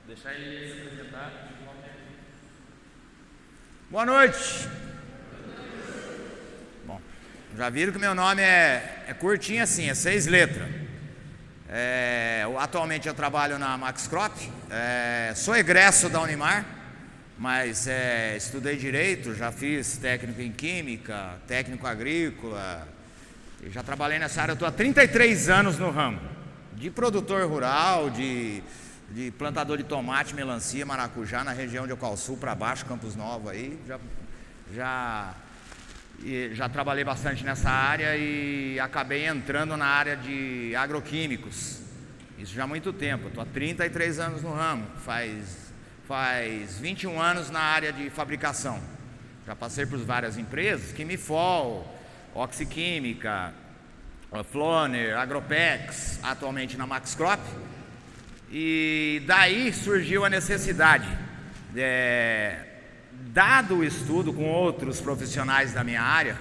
Deixar ele se apresentar. Boa noite. Bom, já viram que meu nome é curtinho assim, é 6 letras. Atualmente eu trabalho na Max Crop, sou egresso da Unimar, mas estudei Direito, já fiz técnico em Química, técnico agrícola, e já trabalhei nessa área. Eu estou há 33 anos no ramo, de produtor rural, de plantador de tomate, melancia, maracujá, na região de Ocalsul para baixo, Campos Novos aí, já trabalhei bastante nessa área e acabei entrando na área de agroquímicos, isso já há muito tempo. Estou há 33 anos no ramo, faz 21 anos na área de fabricação, já passei por várias empresas, Quimifol, Oxiquímica, Floner, Agropex, atualmente na Max Crop. E daí surgiu a necessidade, dado o estudo com outros profissionais da minha área,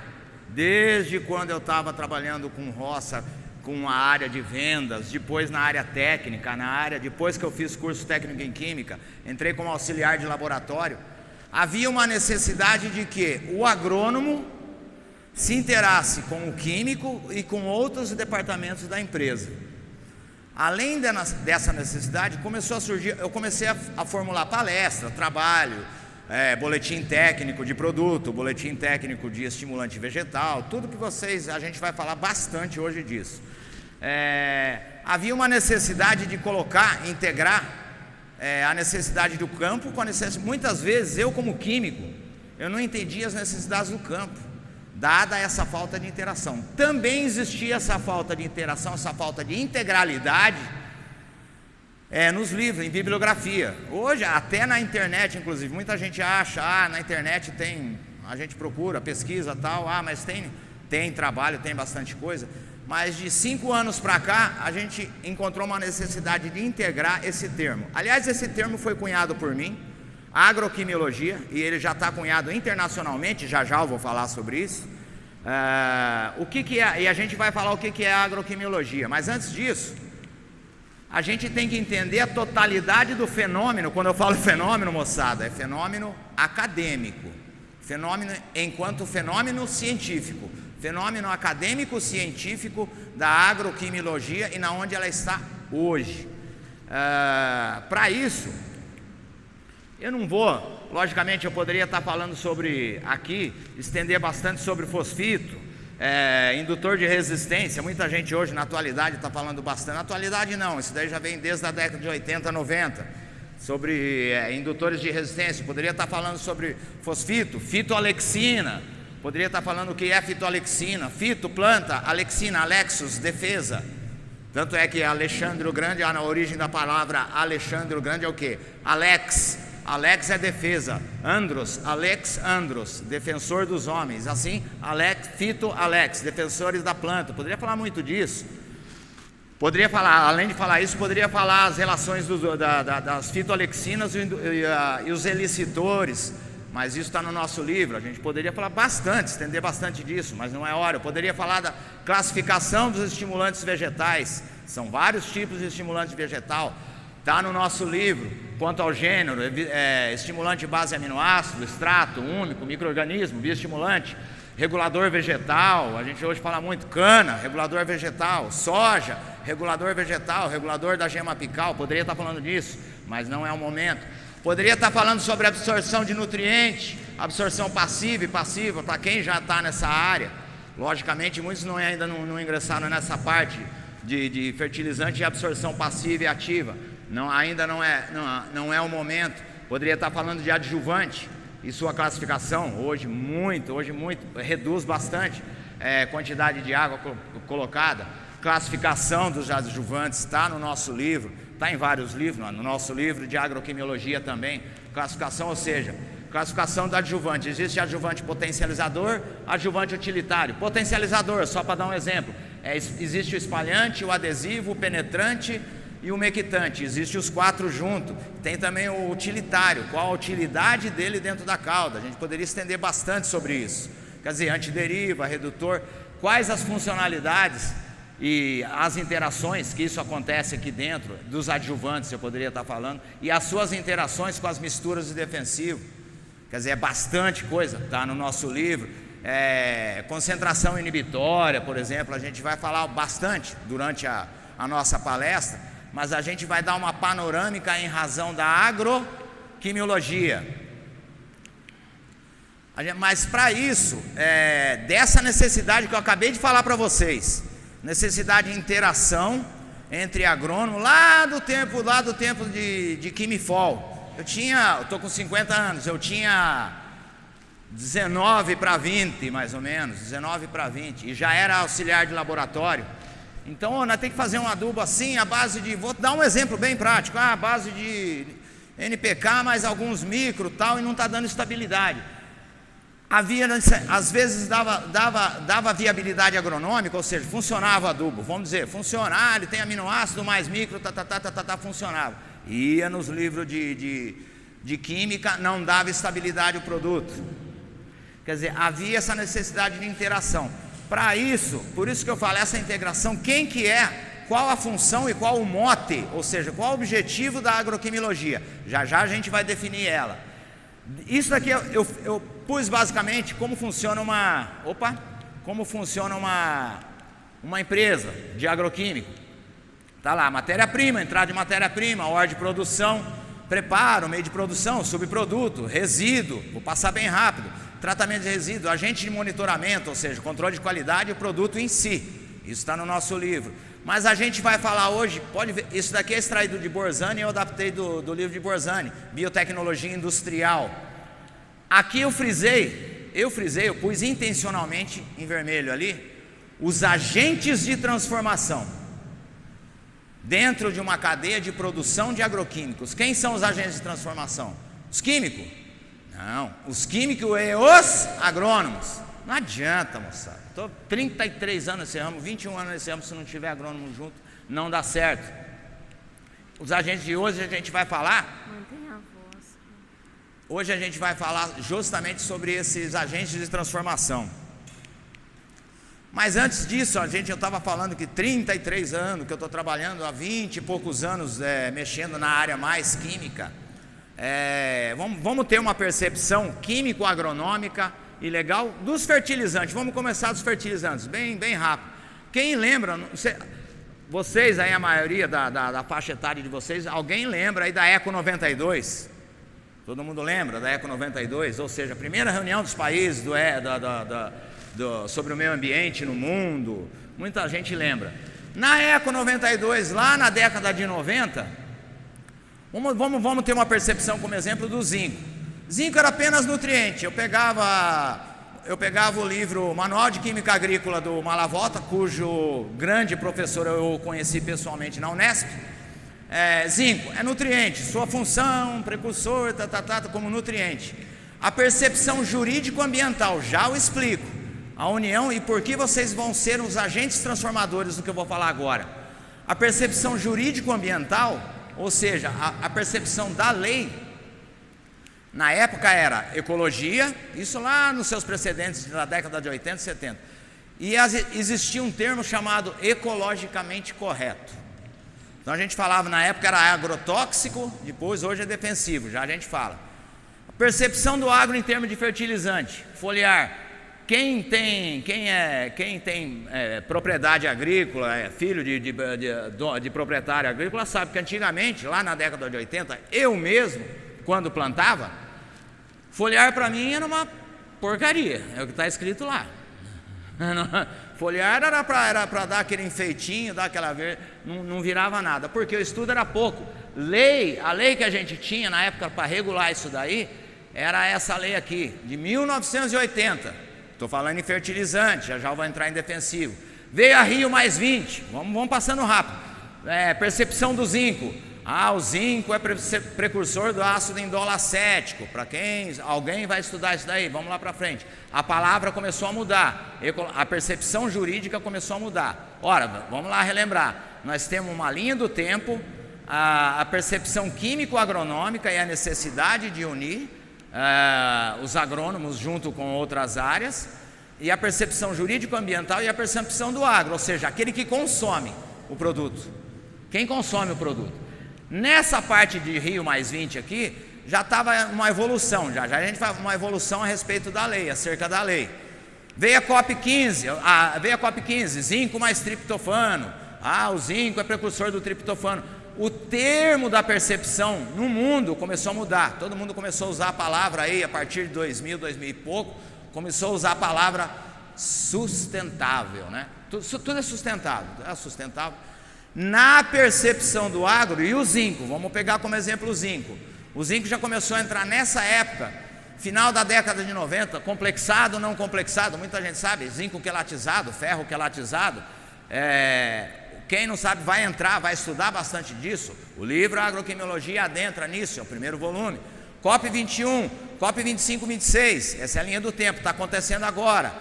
desde quando eu estava trabalhando com roça, com a área de vendas, depois na área técnica, depois que eu fiz curso técnico em Química, entrei como auxiliar de laboratório, havia uma necessidade de que o agrônomo se inteirasse com o químico e com outros departamentos da empresa. Além dessa necessidade, começou a surgir, eu comecei a formular palestra, trabalho, boletim técnico de produto, boletim técnico de estimulante vegetal, tudo que a gente vai falar bastante hoje disso. Havia uma necessidade de integrar a necessidade do campo com a necessidade. Muitas vezes eu, como químico, eu não entendia as necessidades do campo, dada essa falta de interação. Também existia essa falta de interação, essa falta de integralidade nos livros, em bibliografia. Hoje, até na internet, inclusive, muita gente acha, na internet a gente procura, pesquisa tal, mas tem trabalho, tem bastante coisa. Mas de 5 anos para cá, a gente encontrou uma necessidade de integrar esse termo. Aliás, esse termo foi cunhado por mim, agroquimiologia, e ele já está cunhado internacionalmente, já eu vou falar sobre isso. O que é, e a gente vai falar o que é agroquimiologia, mas antes disso, a gente tem que entender a totalidade do fenômeno. Quando eu falo fenômeno, moçada, é fenômeno acadêmico, fenômeno enquanto fenômeno científico, fenômeno acadêmico científico da agroquimiologia e na onde ela está hoje. Para isso, eu não vou, logicamente eu poderia estar falando estender bastante sobre fosfito, indutor de resistência. Muita gente hoje na atualidade está falando bastante, na atualidade não, isso daí já vem desde a década de 80, 90, sobre indutores de resistência. Poderia estar falando sobre fosfito, fitoalexina, poderia estar falando o que é fitoalexina, fito, planta, alexina, alexos, defesa. Tanto é que Alexandre o Grande, na origem da palavra Alexandre o Grande é o que? Alex é defesa, andros, alex, andros, defensor dos homens, assim, fito, alex, defensores da planta. Poderia falar muito disso. Poderia falar, além de falar isso, poderia falar as relações das fitoalexinas e os elicitores, mas isso está no nosso livro. A gente poderia falar bastante, estender bastante disso, mas não é hora. Eu poderia falar da classificação dos estimulantes vegetais, são vários tipos de estimulante vegetal. Está no nosso livro, quanto ao gênero, estimulante base aminoácido, extrato, úmico, micro-organismo, bioestimulante, regulador vegetal, a gente hoje fala muito, cana, regulador vegetal, soja, regulador vegetal, regulador da gema apical. Poderia estar falando disso, mas não é o momento. Poderia estar falando sobre absorção de nutrientes, absorção passiva e passiva, para quem já está nessa área. Logicamente, muitos ainda não ingressaram nessa parte de fertilizante de absorção passiva e ativa. Ainda não é o momento. Poderia estar falando de adjuvante e sua classificação. Hoje muito, reduz bastante quantidade de água colocada. Classificação dos adjuvantes está no nosso livro, está em vários livros, no nosso livro de agroquimiologia também. Classificação, ou seja, classificação do adjuvante. Existe adjuvante potencializador, adjuvante utilitário. Potencializador, só para dar um exemplo, existe o espalhante, o adesivo, o penetrante e o mequitante. Existem os 4 juntos. Tem também o utilitário, qual a utilidade dele dentro da cauda. A gente poderia estender bastante sobre isso. Quer dizer, antideriva, redutor, quais as funcionalidades e as interações, que isso acontece aqui dentro, dos adjuvantes, eu poderia estar falando, e as suas interações com as misturas de defensivo. Quer dizer, é bastante coisa, está no nosso livro. Concentração inibitória, por exemplo, a gente vai falar bastante durante a nossa palestra, mas a gente vai dar uma panorâmica em razão da agroquimiologia. Mas para isso, dessa necessidade que eu acabei de falar para vocês, necessidade de interação entre agrônomo, lá do tempo de Quimifol. Eu estou com 50 anos, eu tinha 19 para 20, mais ou menos, 19 para 20, e já era auxiliar de laboratório. Então, nós temos que fazer um adubo assim, a base de, vou dar um exemplo bem prático, a base de NPK, mais alguns micro tal, e não está dando estabilidade. Às vezes dava viabilidade agronômica, ou seja, funcionava o adubo, vamos dizer, funciona, ele tem aminoácido mais micro, funcionava. Ia nos livros de química, não dava estabilidade o produto. Quer dizer, havia essa necessidade de interação. Para isso, por isso que eu falo, essa integração, quem que é, qual a função e qual o mote, ou seja, qual o objetivo da agroquimiologia. Já a gente vai definir ela. Isso daqui eu pus basicamente como funciona uma empresa de agroquímico. Está lá, matéria-prima, entrada de matéria-prima, ordem de produção, preparo, meio de produção, subproduto, resíduo, vou passar bem rápido, tratamento de resíduo, agente de monitoramento, ou seja, controle de qualidade e o produto em si. Isso está no nosso livro. Mas a gente vai falar hoje, pode ver, isso daqui é extraído de Borzani, eu adaptei do livro de Borzani, Biotecnologia Industrial. Aqui eu pus intencionalmente em vermelho ali, os agentes de transformação dentro de uma cadeia de produção de agroquímicos. Quem são os agentes de transformação? Os químicos? Não, os químicos e os agrônomos. Não adianta, moçada. Estou 33 anos nesse ramo, 21 anos nesse ramo, se não tiver agrônomo junto, não dá certo. Os agentes de hoje a gente vai falar. Mantém a voz. Hoje a gente vai falar justamente sobre esses agentes de transformação. Mas antes disso, eu estava falando que 33 anos que eu estou trabalhando, há 20 e poucos anos mexendo na área mais química. Vamos ter uma percepção químico-agronômica e legal dos fertilizantes. Vamos começar dos fertilizantes, bem rápido. Quem lembra, vocês aí, a maioria da faixa etária de vocês, alguém lembra aí da Eco 92? Todo mundo lembra da Eco 92? Ou seja, a primeira reunião dos países sobre o meio ambiente no mundo, muita gente lembra. Na Eco 92, lá na década de 90, vamos ter uma percepção como exemplo do zinco. Zinco era apenas nutriente. Eu pegava o livro Manual de Química Agrícola do Malavolta, cujo grande professor eu conheci pessoalmente na Unesp. Zinco é nutriente, sua função, precursor, como nutriente. A percepção jurídico-ambiental, já eu explico. A união e por que vocês vão ser os agentes transformadores do que eu vou falar agora. A percepção jurídico-ambiental, ou seja, a percepção da lei, na época era ecologia, isso lá nos seus precedentes da década de 80 e 70. E existia um termo chamado ecologicamente correto. Então a gente falava na época era agrotóxico, depois hoje é defensivo, já a gente fala. A percepção do agro em termos de fertilizante, foliar. Quem tem propriedade agrícola, filho de proprietário agrícola, sabe que antigamente, lá na década de 80, eu mesmo, quando plantava, foliar para mim era uma porcaria, é o que está escrito lá. Foliar era para dar aquele enfeitinho, dar aquela não virava nada, porque o estudo era pouco. A lei que a gente tinha na época para regular isso daí, era essa lei aqui, de 1980. Estou falando em fertilizante, já vou entrar em defensivo. Veio a Rio mais 20, vamos passando rápido. Percepção do zinco. O zinco é precursor do ácido indolacético. Para alguém vai estudar isso daí, vamos lá para frente. A palavra começou a mudar, a percepção jurídica começou a mudar. Ora, vamos lá relembrar. Nós temos uma linha do tempo, a percepção químico-agronômica e a necessidade de unir os agrônomos junto com outras áreas. e a percepção jurídico-ambiental e a percepção do agro, ou seja, aquele que consome o produto. Quem consome o produto? Nessa parte de Rio+20 aqui, já estava uma evolução, já a gente faz uma evolução a respeito da lei, acerca da lei. Veio a COP15, zinco mais triptofano. O zinco é precursor do triptofano. O termo da percepção no mundo começou a mudar. Todo mundo começou a usar a palavra aí, a partir de 2000 e pouco, começou a usar a palavra sustentável, né? Tudo é sustentável, Na percepção do agro, e o zinco, vamos pegar como exemplo o zinco. O zinco já começou a entrar nessa época, final da década de 90, complexado ou não complexado, muita gente sabe, zinco quelatizado, ferro quelatizado. Quem não sabe vai entrar, vai estudar bastante disso. O livro Agroquimiologia adentra nisso, é o primeiro volume. COP21, COP25, 26, essa é a linha do tempo, está acontecendo agora.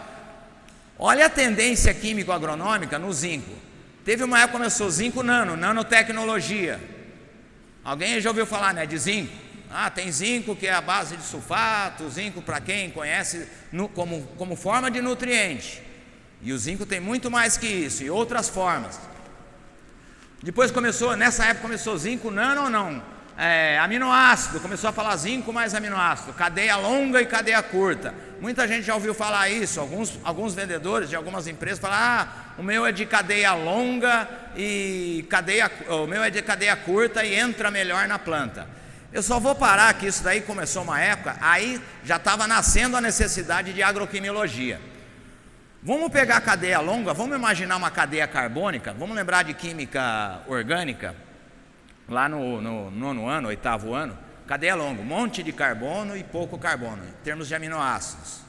Olha a tendência químico-agronômica no zinco. Teve uma época que começou zinco nanotecnologia. Alguém já ouviu falar, né, de zinco? Tem zinco que é a base de sulfato, zinco para quem conhece como forma de nutriente. E o zinco tem muito mais que isso, e outras formas. Depois nessa época começou zinco nano ou não? Aminoácido, começou a falar zinco mais aminoácido, cadeia longa e cadeia curta. Muita gente já ouviu falar isso, alguns vendedores de algumas empresas falam, o meu é de cadeia longa e o meu é de cadeia curta e entra melhor na planta. Eu só vou parar que isso daí começou uma época, aí já estava nascendo a necessidade de agroquimiologia. Vamos pegar a cadeia longa, vamos imaginar uma cadeia carbônica, vamos lembrar de química orgânica, lá no 9º ano, 8º ano, cadeia longa, um monte de carbono e pouco carbono, em termos de aminoácidos.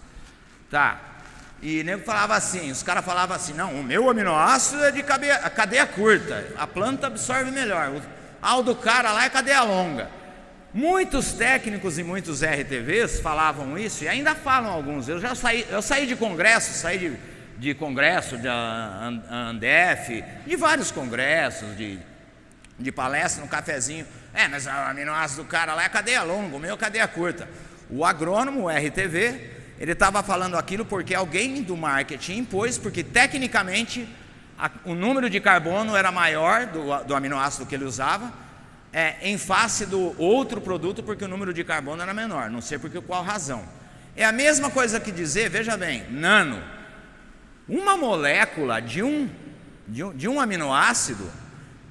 E nego falava assim, os caras falavam assim, não, o meu aminoácido é de cadeia curta, a planta absorve melhor, o do cara lá é cadeia longa. Muitos técnicos e muitos RTVs falavam isso e ainda falam alguns. Eu saí de congresso, de congresso da Andef, de vários congressos, de palestra no cafezinho. Mas o aminoácido do cara lá é cadeia longa, o meu é cadeia curta. O agrônomo, o RTV, ele estava falando aquilo porque alguém do marketing impôs, porque tecnicamente o número de carbono era maior do aminoácido que ele usava, em face do outro produto, porque o número de carbono era menor, não sei por qual razão. É a mesma coisa que dizer, veja bem, nano. Uma molécula de um aminoácido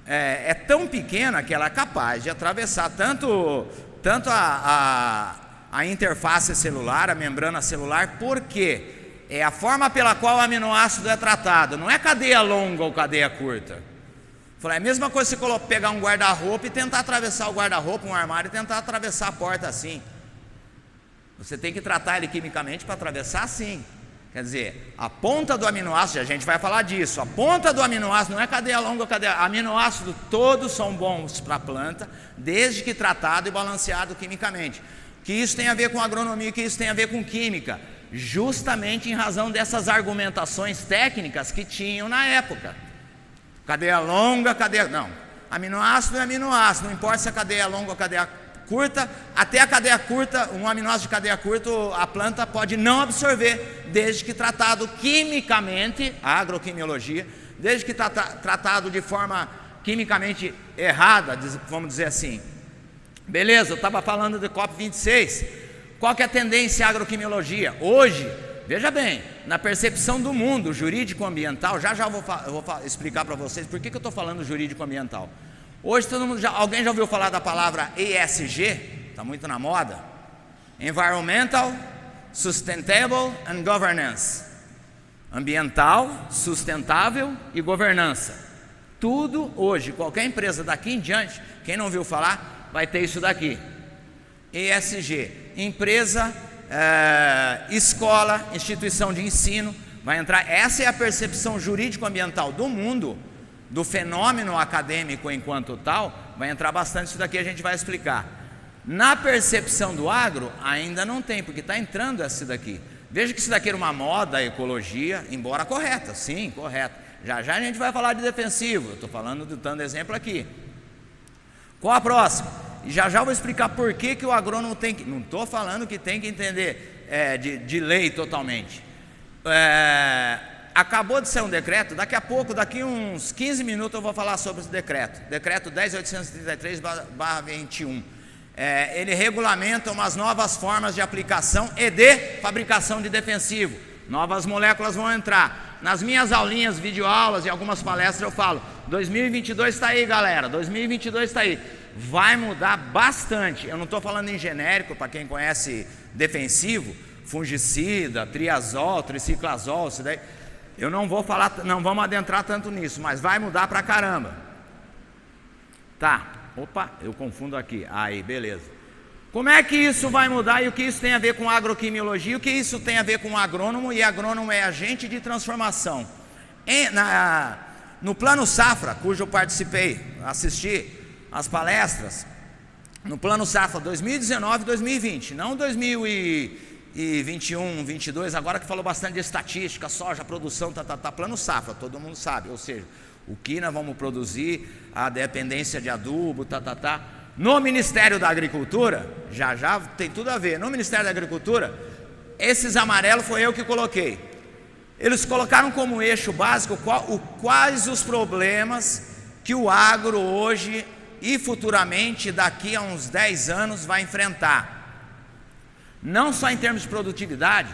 é tão pequena que ela é capaz de atravessar tanto a interface celular, a membrana celular, porque é a forma pela qual o aminoácido é tratado, não é cadeia longa ou cadeia curta. É a mesma coisa você pegar um guarda-roupa e tentar atravessar o guarda-roupa, um armário, e tentar atravessar a porta assim. Você tem que tratar ele quimicamente para atravessar assim. Quer dizer, a ponta do aminoácido, a gente vai falar disso, a ponta do aminoácido não é cadeia longa ou cadeia... Aminoácidos todos são bons para a planta, desde que tratado e balanceado quimicamente. Que isso tem a ver com agronomia, que isso tem a ver com química, justamente em razão dessas argumentações técnicas que tinham na época. Cadeia longa, não. Aminoácido é aminoácido, não importa se é cadeia longa ou cadeia curta. Até a cadeia curta, um aminoácido de cadeia curta, a planta pode não absorver, desde que tratado quimicamente, a agroquimiologia, desde que está tratado de forma quimicamente errada, vamos dizer assim. Beleza, eu estava falando de COP26. Qual que é a tendência à agroquimiologia? Hoje, veja bem, na percepção do mundo jurídico-ambiental, já eu vou explicar para vocês por que eu estou falando jurídico-ambiental. Hoje alguém já ouviu falar da palavra ESG? Está muito na moda. Environmental, Sustainable and Governance. Ambiental, sustentável e governança. Tudo hoje, qualquer empresa daqui em diante, quem não ouviu falar, vai ter isso daqui. ESG, empresa... escola, instituição de ensino, vai entrar. Essa é a percepção jurídico-ambiental do mundo, do fenômeno acadêmico enquanto tal. Vai entrar bastante isso daqui, a gente vai explicar. Na percepção do agro, ainda não tem, porque está entrando esse daqui. Veja que isso daqui era uma moda, ecologia, embora correta, sim, correta. Já a gente vai falar de defensivo, eu estou dando exemplo aqui. Qual a próxima? E já eu vou explicar por que o agrônomo tem que... Não estou falando que tem que entender de lei totalmente. Acabou de sair um decreto, daqui a pouco, daqui uns 15 minutos eu vou falar sobre esse decreto. Decreto 10.833/21. Ele regulamenta umas novas formas de aplicação e de fabricação de defensivo. Novas moléculas vão entrar. Nas minhas aulinhas, videoaulas e algumas palestras eu falo, 2022 está aí, galera, 2022 está aí. Vai mudar bastante. Eu não estou falando em genérico, para quem conhece defensivo, fungicida, triazol, triciclazol, isso daí. Eu não vou falar, não vamos adentrar tanto nisso, mas vai mudar pra caramba. Tá, opa, eu confundo aqui. Aí, beleza. Como é que isso vai mudar e o que isso tem a ver com agroquimiologia? O que isso tem a ver com agrônomo? E agrônomo é agente de transformação. No Plano Safra, cujo eu participei, assisti as palestras, no Plano Safra 2019 e 2020, não 2021, 22, agora que falou bastante de estatística, soja, produção, Plano Safra, todo mundo sabe, ou seja, o que nós vamos produzir, a dependência de adubo, No Ministério da Agricultura, já tem tudo a ver. No Ministério da Agricultura, esses amarelos foi eu que coloquei. Eles colocaram como eixo básico quais os problemas que o agro hoje e futuramente, daqui a uns 10 anos, vai enfrentar. Não só em termos de produtividade,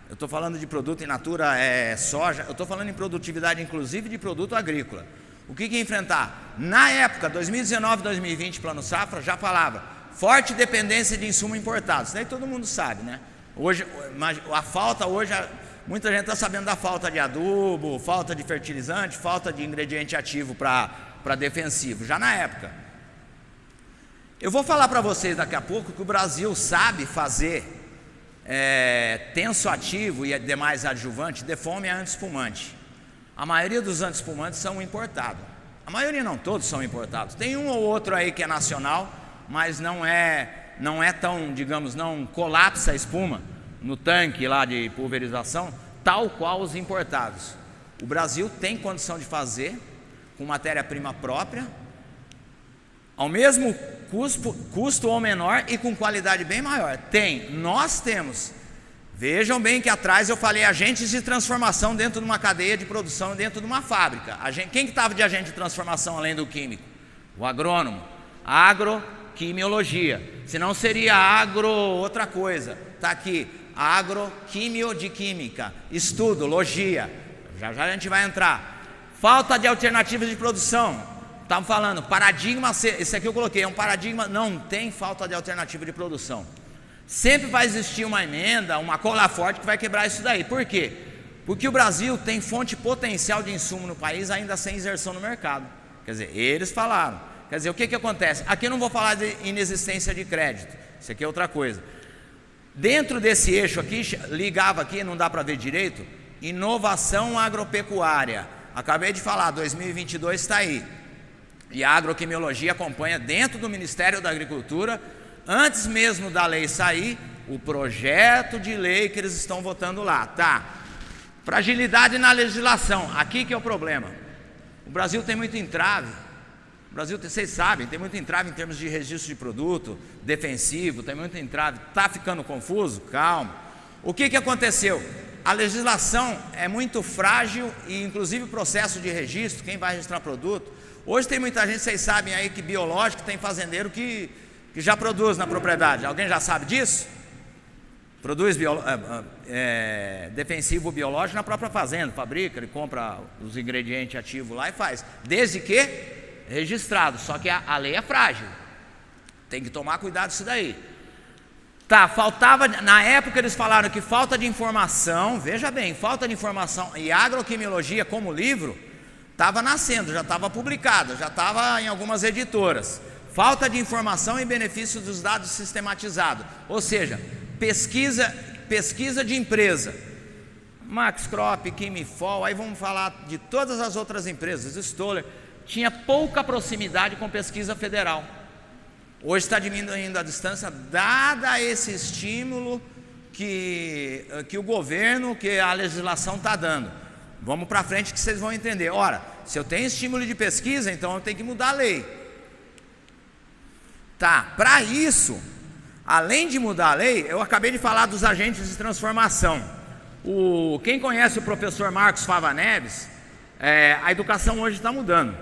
eu estou falando de produto in natura, soja, eu estou falando em produtividade inclusive de produto agrícola. O que enfrentar? Na época, 2019, 2020, Plano Safra, já falava forte dependência de insumo importado. Isso daí todo mundo sabe, né? Hoje, a falta hoje, muita gente está sabendo da falta de adubo, falta de fertilizante, falta de ingrediente ativo para defensivo, já na época. Eu vou falar para vocês daqui a pouco que o Brasil sabe fazer tensoativo e demais adjuvantes de fome a antiespumante. A maioria dos antiespumantes são importados. A maioria não, todos são importados. Tem um ou outro aí que é nacional, mas não é tão, digamos, não colapsa a espuma no tanque lá de pulverização, tal qual os importados. O Brasil tem condição de fazer com matéria-prima própria, ao mesmo custo ou menor e com qualidade bem maior. Nós temos. Vejam bem que atrás eu falei agentes de transformação dentro de uma cadeia de produção, dentro de uma fábrica. Quem que estava de agente de transformação além do químico? O agrônomo. Agroquimiologia. Senão seria outra coisa. Está aqui, agroquimio de química. Estudo, logia. Já a gente vai entrar. Falta de alternativas de produção. Estamos falando, paradigma, esse aqui eu coloquei, é um paradigma, não tem falta de alternativa de produção. Sempre vai existir uma emenda, uma cola forte que vai quebrar isso daí. Por quê? Porque o Brasil tem fonte potencial de insumo no país ainda sem inserção no mercado. Quer dizer, eles falaram. Quer dizer, o que acontece? Aqui eu não vou falar de inexistência de crédito, isso aqui é outra coisa. Dentro desse eixo aqui, ligava aqui, não dá para ver direito, inovação agropecuária. Acabei de falar, 2022 está aí. E a agroquimiologia acompanha dentro do Ministério da Agricultura, antes mesmo da lei sair, o projeto de lei que eles estão votando lá, tá? Fragilidade na legislação, aqui que é o problema. O Brasil tem muito entrave. O Brasil, vocês sabem, tem muito entrave em termos de registro de produto, defensivo, tem muito entrave. Tá ficando confuso? Calma. O que aconteceu? A legislação é muito frágil e inclusive o processo de registro, quem vai registrar produto. Hoje tem muita gente, vocês sabem aí que biológico, tem fazendeiro que já produz na propriedade. Alguém já sabe disso? Produz defensivo biológico na própria fazenda, fabrica, ele compra os ingredientes ativos lá e faz. Desde que registrado, só que a lei é frágil. Tem que tomar cuidado disso daí. Tá, faltava, na época eles falaram que falta de informação, veja bem, falta de informação e agroquimiologia como livro, estava nascendo, já estava publicado, já estava em algumas editoras. Falta de informação e benefício dos dados sistematizados, ou seja, pesquisa de empresa, Max Crop, Quimifol, aí vamos falar de todas as outras empresas, Stoller, tinha pouca proximidade com pesquisa federal. Hoje está diminuindo a distância, dada esse estímulo que o governo, que a legislação está dando. Vamos para frente que vocês vão entender. Ora, se eu tenho estímulo de pesquisa, então eu tenho que mudar a lei. Tá, para isso, além de mudar a lei, eu acabei de falar dos agentes de transformação. Quem conhece o professor Marcos Fava Neves, a educação hoje está mudando.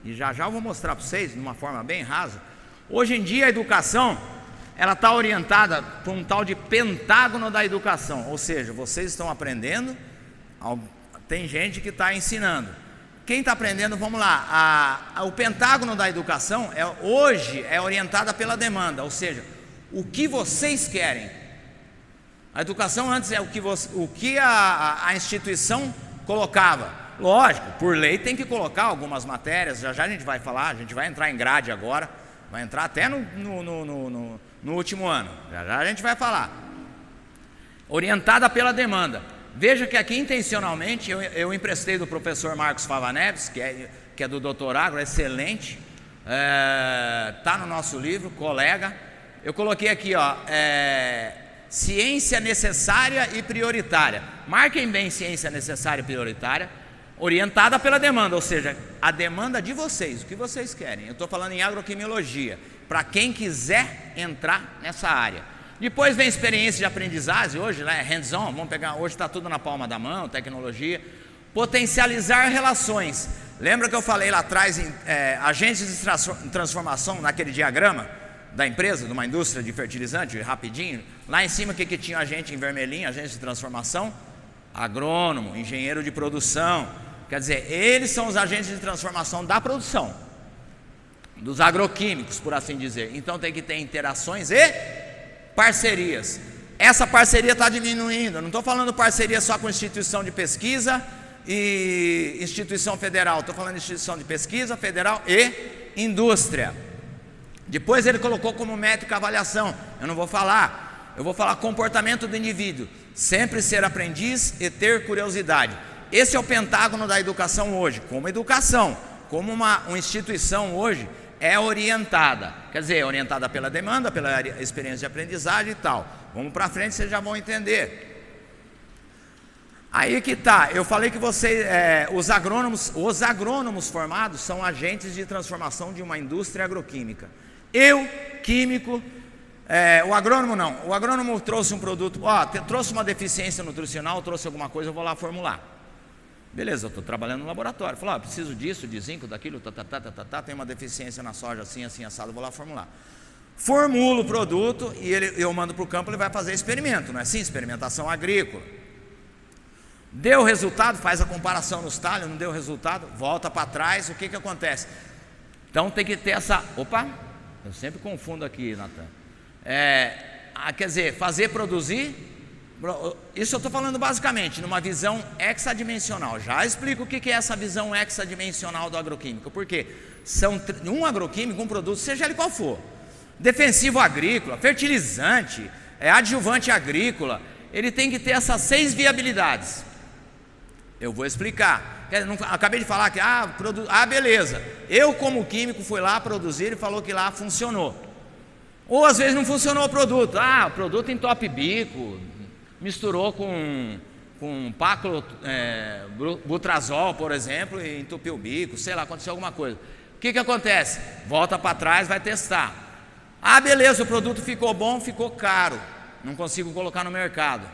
E já já eu vou mostrar para vocês, de uma forma bem rasa. Hoje em dia a educação, ela está orientada por um tal de pentágono da educação. Ou seja, vocês estão aprendendo, tem gente que está ensinando. Quem está aprendendo, vamos lá, o pentágono da educação hoje é orientada pela demanda. Ou seja, o que vocês querem. A educação antes é o que a instituição colocava. Lógico, por lei tem que colocar algumas matérias, já já a gente vai falar, a gente vai entrar em grade agora, vai entrar até no último ano, já já a gente vai falar. Orientada pela demanda. Veja que aqui intencionalmente eu emprestei do professor Marcos Fava Neves, que é do Doutor Agro, excelente, está no nosso livro, colega. Eu coloquei aqui, ciência necessária e prioritária. Marquem bem ciência necessária e prioritária, orientada pela demanda, ou seja, a demanda de vocês, o que vocês querem. Eu estou falando em agroquimiologia, para quem quiser entrar nessa área. Depois vem experiência de aprendizagem, hoje hands-on, vamos pegar, hoje está tudo na palma da mão, tecnologia. Potencializar relações. Lembra que eu falei lá atrás em agentes de transformação, naquele diagrama da empresa, de uma indústria de fertilizante, rapidinho? Lá em cima o que tinha agente em vermelhinho, agente de transformação? Agrônomo, engenheiro de produção. Quer dizer, eles são os agentes de transformação da produção, dos agroquímicos, por assim dizer. Então tem que ter interações e parcerias. Essa parceria está diminuindo. Eu não estou falando parceria só com instituição de pesquisa e instituição federal. Estou falando de instituição de pesquisa federal e indústria. Depois ele colocou como métrica a avaliação. Eu não vou falar. Eu vou falar comportamento do indivíduo. Sempre ser aprendiz e ter curiosidade. Esse é o pentágono da educação hoje. Como educação, como uma instituição hoje é orientada. Quer dizer, orientada pela demanda, pela experiência de aprendizagem e tal. Vamos para frente, vocês já vão entender. Aí que tá, eu falei que os agrônomos formados são agentes de transformação de uma indústria agroquímica. Eu, químico, o agrônomo não. O agrônomo trouxe um produto, trouxe uma deficiência nutricional, trouxe alguma coisa, eu vou lá formular. Beleza, eu estou trabalhando no laboratório. Falou, preciso disso, de zinco, daquilo, tem uma deficiência na soja, assim, assado, vou lá formular. Formulo o produto e eu mando para o campo, ele vai fazer experimento, não é assim? Experimentação agrícola. Deu resultado, faz a comparação nos talhos, não deu resultado, volta para trás, o que acontece? Então tem que ter essa... Opa, eu sempre confundo aqui, Natan. Quer dizer, fazer produzir... Isso eu estou falando basicamente numa visão hexadimensional. Já explico o que é essa visão hexadimensional do agroquímico. Porque são um agroquímico, um produto, seja ele qual for, defensivo agrícola, fertilizante, adjuvante agrícola, ele tem que ter essas 6 viabilidades. Eu vou explicar. Acabei de falar que beleza, eu como químico fui lá produzir e falou que lá funcionou. Ou às vezes não funcionou o produto. O produto entope bico, misturou com butrazol, por exemplo, e entupiu o bico, sei lá, aconteceu alguma coisa. O que acontece? Volta para trás, vai testar. Beleza, o produto ficou bom, ficou caro, não consigo colocar no mercado.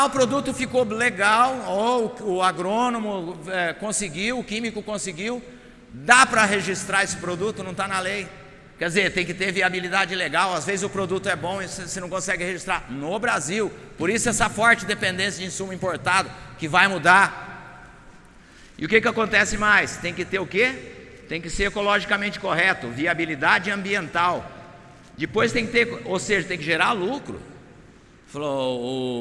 O produto ficou legal, ou o agrônomo conseguiu, o químico conseguiu, dá para registrar esse produto, não está na lei. Quer dizer, tem que ter viabilidade legal. Às vezes o produto é bom e você não consegue registrar no Brasil. Por isso essa forte dependência de insumo importado, que vai mudar. E o que acontece mais? Tem que ter o quê? Tem que ser ecologicamente correto, viabilidade ambiental. Depois tem que ter, ou seja, tem que gerar lucro. Falou,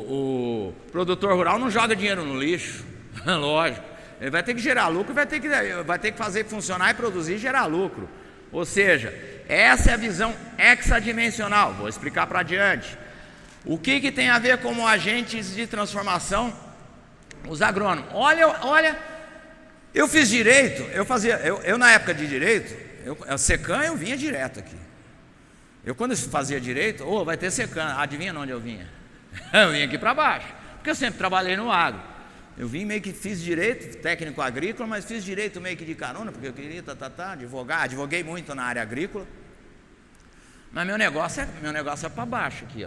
o produtor rural não joga dinheiro no lixo, lógico. Ele vai ter que gerar lucro, vai ter que fazer funcionar e produzir e gerar lucro. Ou seja, essa é a visão hexadimensional. Vou explicar para adiante. O que tem a ver com agentes de transformação? Os agrônomos. Olha, eu fiz direito, eu na época de direito, Secan eu vinha direto aqui. Eu quando fazia direito, vai ter Secan, adivinha onde eu vinha? Eu vinha aqui para baixo, porque eu sempre trabalhei no agro. Eu vim meio que fiz direito, técnico agrícola, mas fiz direito meio que de carona, porque eu queria advoguei muito na área agrícola. Mas meu negócio é para baixo aqui,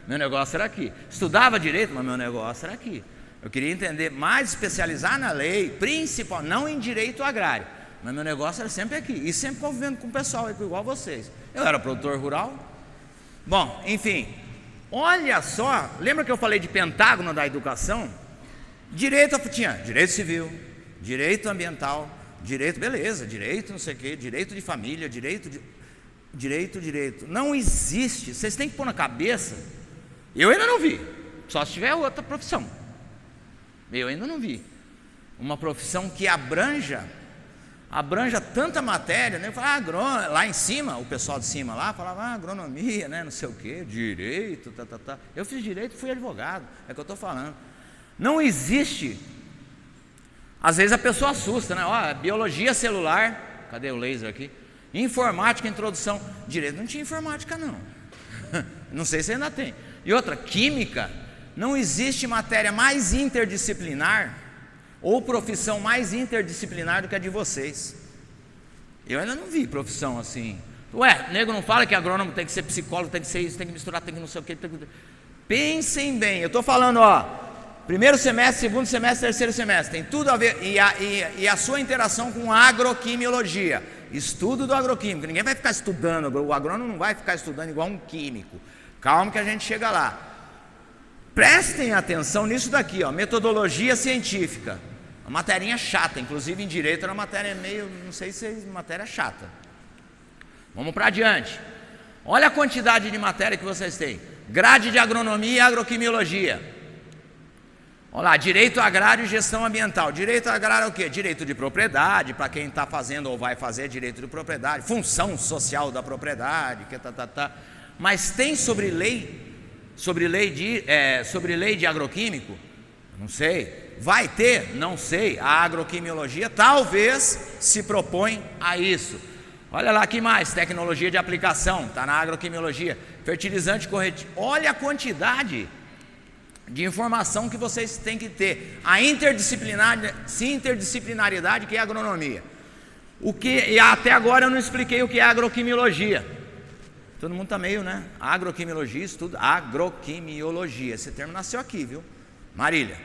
Meu negócio era aqui. Estudava direito, mas meu negócio era aqui. Eu queria entender, mais especializar na lei, principal, não em direito agrário, mas meu negócio era sempre aqui, e sempre convivendo com o pessoal, igual vocês. Eu era produtor rural. Bom, enfim, olha só, lembra que eu falei de pentágono da educação? Direito, tinha direito civil, direito ambiental, direito, beleza, direito não sei o quê, direito de família, direito. Não existe, vocês têm que pôr na cabeça, eu ainda não vi, só se tiver outra profissão. Eu ainda não vi uma profissão que abranja tanta matéria, né? Eu falava, lá em cima, o pessoal de cima lá falava agronomia, né? Não sei o que, direito, tá. Eu fiz direito e fui advogado, é o que eu estou falando. Não existe. Às vezes a pessoa assusta, né? Biologia celular, cadê o laser aqui? Informática, introdução, direito, não tinha informática não. Não sei se ainda tem. E outra, química. Não existe matéria mais interdisciplinar ou profissão mais interdisciplinar do que a de vocês. Eu ainda não vi profissão assim. Nego não fala que agrônomo tem que ser psicólogo, tem que ser isso, tem que misturar, tem que não sei o que. Pensem bem, eu estou falando, primeiro semestre, segundo semestre, terceiro semestre, tem tudo a ver, e a sua interação com agroquimiologia, estudo do agroquímico. Ninguém vai ficar estudando, o agrônomo não vai ficar estudando igual um químico. Calma que a gente chega lá. Prestem atenção nisso daqui, metodologia científica. Uma materinha chata, inclusive em direito era uma matéria meio, não sei se é matéria chata. Vamos para adiante. Olha a quantidade de matéria que vocês têm. Grade de agronomia e agroquimiologia. Olha lá, direito agrário e gestão ambiental. Direito agrário é o quê? Direito de propriedade, para quem está fazendo ou vai fazer direito de propriedade, função social da propriedade, Mas tem sobre lei de agroquímico? Não sei. Vai ter? Não sei. A agroquimiologia talvez se propõe a isso. Olha lá que mais, tecnologia de aplicação, está na agroquimiologia. Fertilizante corretivo. Olha a quantidade de informação que vocês têm que ter. A interdisciplinaridade que é a agronomia. E até agora eu não expliquei o que é agroquimiologia. Todo mundo está meio, né? Agroquimiologia, estudo agroquimiologia. Esse termo nasceu aqui, viu? Marília.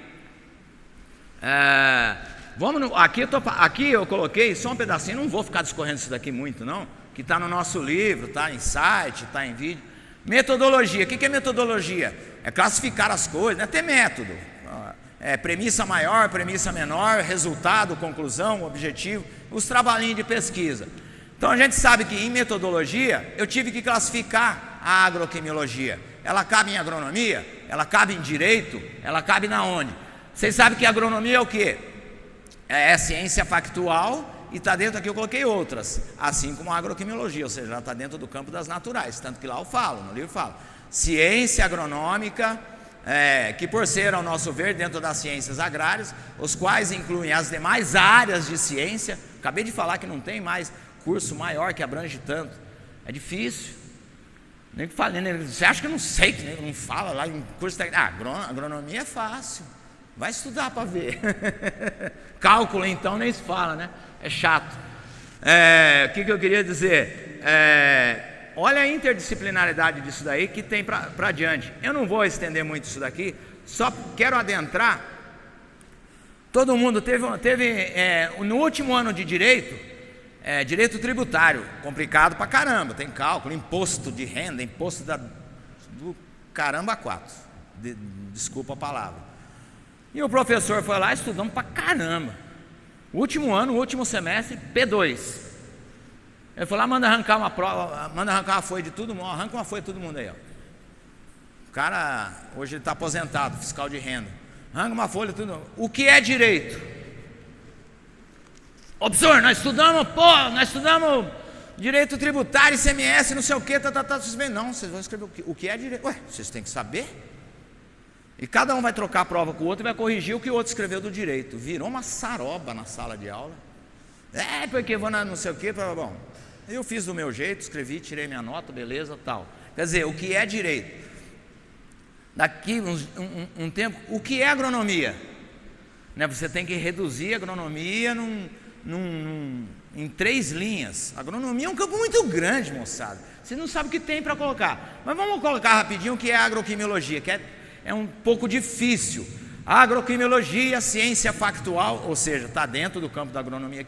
Aqui eu coloquei só um pedacinho, não vou ficar discorrendo isso daqui muito, não. Que está no nosso livro, está em site, está em vídeo. Metodologia. O que é metodologia? É classificar as coisas, né? Ter método. Premissa maior, premissa menor, resultado, conclusão, objetivo, os trabalhinhos de pesquisa. Então a gente sabe que em metodologia eu tive que classificar a agroquimiologia. Ela cabe em agronomia? Ela cabe em direito? Ela cabe na onde? Vocês sabem que agronomia é o quê? É ciência factual e está dentro aqui, eu coloquei outras, assim como a agroquimiologia, ou seja, ela está dentro do campo das naturais, tanto que lá eu falo, no livro eu falo. Ciência agronômica, que por ser, ao nosso ver, dentro das ciências agrárias, os quais incluem as demais áreas de ciência. Acabei de falar que não tem mais curso maior que abrange tanto, é difícil. Nem que fale, você acha que eu não sei, que não fala lá em curso técnico? Agronomia é fácil, vai estudar para ver. Cálculo então nem se fala, né? É chato. O que eu queria dizer? Olha a interdisciplinaridade disso daí que tem para diante. Eu não vou estender muito isso daqui, só quero adentrar. Todo mundo teve no último ano de direito, direito tributário, complicado pra caramba, tem cálculo, imposto de renda, imposto do caramba 4, desculpa a palavra. E o professor foi lá, estudamos pra caramba. Último ano, último semestre, P2. Ele falou, manda arrancar uma prova, manda arrancar uma folha de todo mundo, arranca uma folha de todo mundo aí, O cara, hoje ele está aposentado, fiscal de renda. Arranca uma folha de todo mundo. O que é direito? Ô, professor, nós estudamos direito tributário, ICMS, não sei o que, não, vocês vão escrever o que é direito. Vocês têm que saber. E cada um vai trocar a prova com o outro e vai corrigir o que o outro escreveu do direito. Virou uma saroba na sala de aula. Porque vou não sei o que, bom, eu fiz do meu jeito, escrevi, tirei minha nota, beleza, tal. Quer dizer, o que é direito? Daqui um tempo, o que é agronomia? Né, você tem que reduzir a agronomia em 3 linhas. Agronomia é um campo muito grande, moçada. Você não sabe o que tem para colocar. Mas vamos colocar rapidinho o que é agroquimiologia, que é um pouco difícil. A agroquimiologia, ciência factual, ou seja, está dentro do campo da agronomia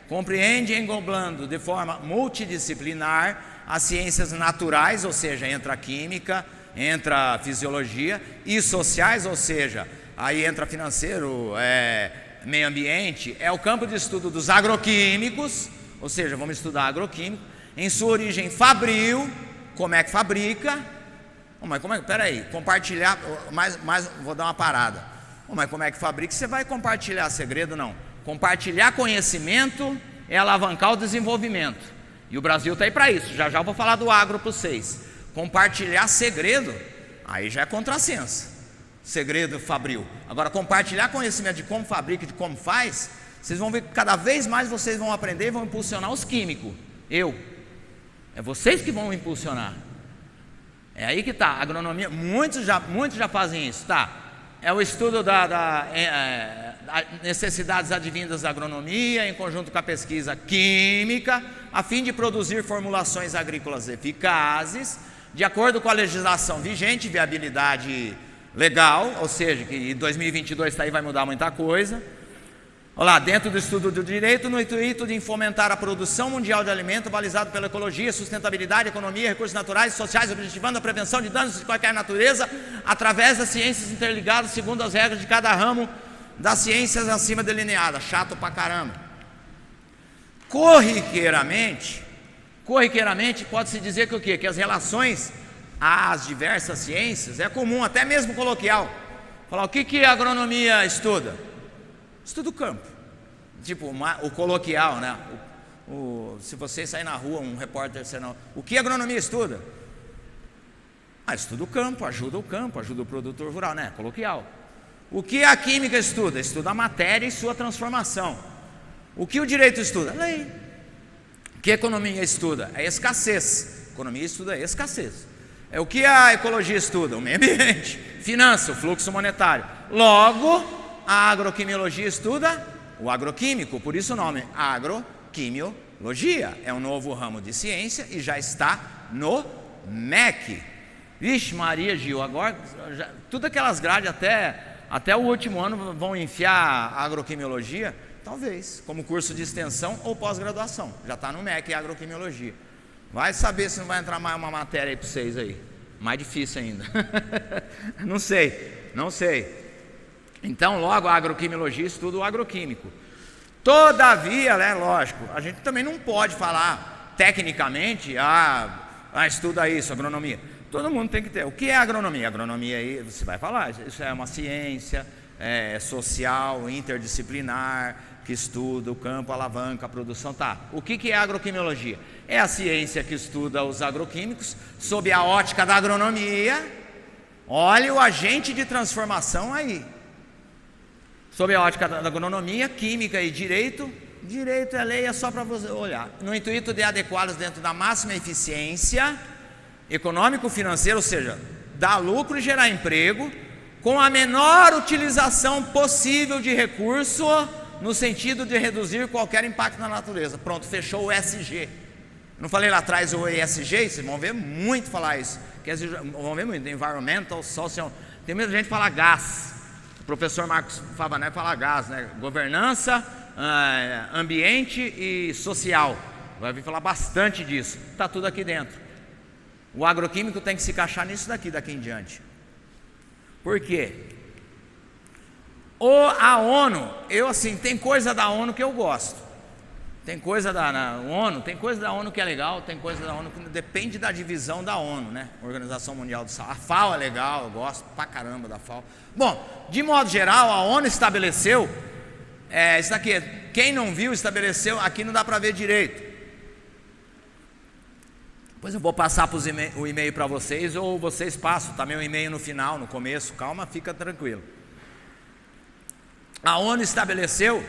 compreende englobando de forma multidisciplinar as ciências naturais, ou seja, entra a química, entra a fisiologia, e sociais, ou seja, aí entra financeiro, meio ambiente, é o campo de estudo dos agroquímicos, ou seja, vamos estudar agroquímico, em sua origem fabril, como é que fabrica, mas peraí, compartilhar, vou dar uma parada, mas como é que fabrica? Você vai compartilhar segredo? Não, compartilhar conhecimento é alavancar o desenvolvimento, e o Brasil está aí para isso, já eu vou falar do agro para vocês. Compartilhar segredo, aí já é contrassenso, segredo fabril. Agora, compartilhar conhecimento de como fabrica, de como faz, vocês vão ver que cada vez mais vocês vão aprender e vão impulsionar os químicos. É vocês que vão impulsionar. É aí que está, a agronomia, muitos já fazem isso, tá? É o estudo das necessidades advindas da agronomia, em conjunto com a pesquisa química, a fim de produzir formulações agrícolas eficazes, de acordo com a legislação vigente, viabilidade legal, ou seja, que em 2022 está aí, vai mudar muita coisa. Olha lá, dentro do estudo do direito, no intuito de fomentar a produção mundial de alimento balizado pela ecologia, sustentabilidade, economia, recursos naturais e sociais, objetivando a prevenção de danos de qualquer natureza, através das ciências interligadas, segundo as regras de cada ramo das ciências acima delineadas. Chato pra caramba. Corriqueiramente pode-se dizer que o quê? Que as relações às diversas ciências é comum, até mesmo coloquial. Falar, o que a agronomia estuda? Estuda o campo. Tipo, o coloquial, né? Se você sair na rua, um repórter, o que a agronomia estuda? Estuda o campo, ajuda o produtor rural, né? Coloquial. O que a química estuda? Estuda a matéria e sua transformação. O que o direito estuda? Lei. O que a economia estuda? É escassez. A economia estuda a escassez. É o que a ecologia estuda? O meio ambiente. Finança, o fluxo monetário. Logo, a agroquimiologia estuda o agroquímico, por isso o nome agroquimiologia. É um novo ramo de ciência e já está no MEC. Vixe Maria, Gil, agora tudo aquelas grades até o último ano vão enfiar a agroquimiologia, talvez, como curso de extensão ou pós-graduação. Já está no MEC agroquimiologia. Vai saber se não vai entrar mais uma matéria aí para vocês aí. Mais difícil ainda. Não sei. Então, logo, a agroquimiologia estuda o agroquímico. Todavia, lógico, a gente também não pode falar tecnicamente, estuda isso, agronomia. Todo mundo tem que ter. O que é agronomia? Agronomia aí, você vai falar, isso é uma ciência social, interdisciplinar, que estuda o campo, alavanca a produção. Tá. O que é agroquimiologia? É a ciência que estuda os agroquímicos sob a ótica da agronomia. Olha o agente de transformação aí. Sob a ótica da agronomia, química e direito é lei, é só para você olhar. No intuito de adequá-los dentro da máxima eficiência econômico-financeira, ou seja, dar lucro e gerar emprego, com a menor utilização possível de recurso, no sentido de reduzir qualquer impacto na natureza. Pronto, fechou o ESG. Não falei lá atrás o ESG? Vocês vão ver muito falar isso. Vão ver muito, Environmental, Social. Tem muita gente que fala gás. O professor Marcos Favané fala gás, né? Governança, ambiente e social. Vai vir falar bastante disso. Está tudo aqui dentro. O agroquímico tem que se encaixar nisso daqui em diante. Por quê? A ONU, tem coisa da ONU que eu gosto. Tem coisa da ONU que é legal, tem coisa da ONU que depende da divisão da ONU, né? Organização Mundial do Saúde. A FAO é legal, eu gosto pra caramba da FAO. Bom, de modo geral, a ONU estabeleceu, isso aqui, quem não viu, estabeleceu, aqui não dá para ver direito. Depois eu vou passar o e-mail para vocês, ou vocês passam, tá meu e-mail no final, no começo, calma, fica tranquilo. A ONU estabeleceu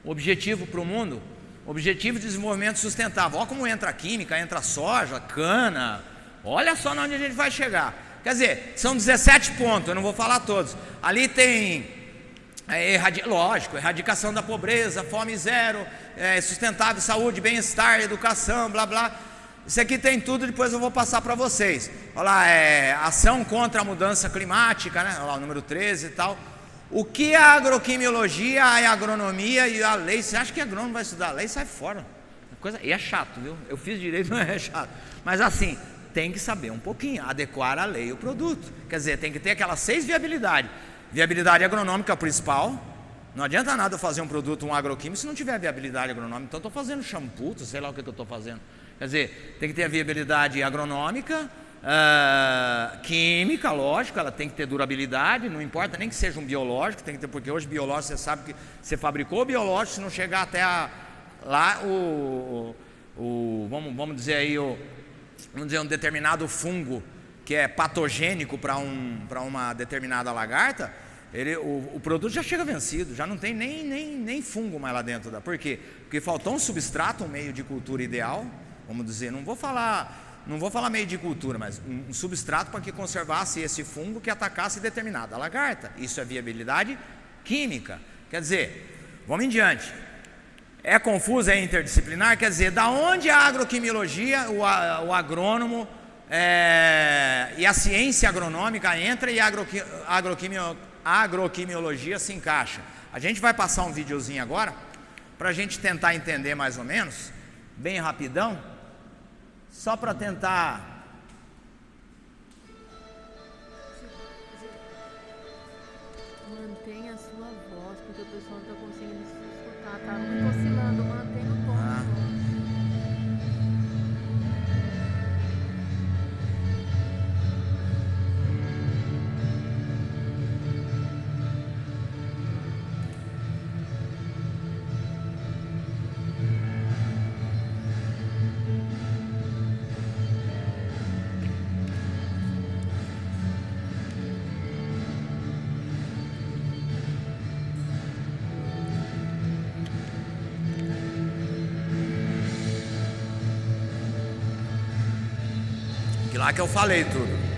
objetivo para o mundo, objetivo de desenvolvimento sustentável. Olha como entra a química, entra a soja, cana, olha só onde a gente vai chegar. Quer dizer, são 17 pontos, eu não vou falar todos. Ali tem Lógico, erradicação da pobreza, fome zero, sustentável, saúde, bem-estar, educação, blá blá. Isso aqui tem tudo, depois eu vou passar para vocês. Olha lá, ação contra a mudança climática, né? Olha lá, o número 13 e tal. O que a agroquimiologia, a agronomia e a lei? Você acha que agrônomo vai estudar lei? Sai fora. E é chato, viu? Eu fiz direito, não é chato. Mas assim, tem que saber um pouquinho, adequar a lei e o produto. Quer dizer, tem que ter aquelas 6 viabilidades. Viabilidade agronômica é o principal. Não adianta nada eu fazer um produto, um agroquímico, se não tiver viabilidade agronômica. Então eu estou fazendo shampoo, sei lá o que eu estou fazendo. Quer dizer, tem que ter a viabilidade agronômica, química, lógico, ela tem que ter durabilidade, não importa nem que seja um biológico, tem que ter, porque hoje biológico você sabe que você fabricou biológico, se não chegar até lá vamos dizer aí, um determinado fungo que é patogênico para uma determinada lagarta, o produto já chega vencido, já não tem nem fungo mais lá dentro. Por quê? Porque faltou um substrato, um meio de cultura ideal, vamos dizer, não vou falar meio de cultura, mas um substrato para que conservasse esse fungo que atacasse determinada lagarta. Isso é viabilidade química. Quer dizer, vamos em diante. É confuso, é interdisciplinar, quer dizer, da onde a agroquimiologia, o agrônomo e a ciência agronômica entra e a agroquimiologia se encaixa. A gente vai passar um videozinho agora para a gente tentar entender mais ou menos, bem rapidão, só para tentar. Mantenha a sua voz, porque o pessoal não está conseguindo escutar, tá muito oscilando, mantenha o tom. Lá que eu falei tudo.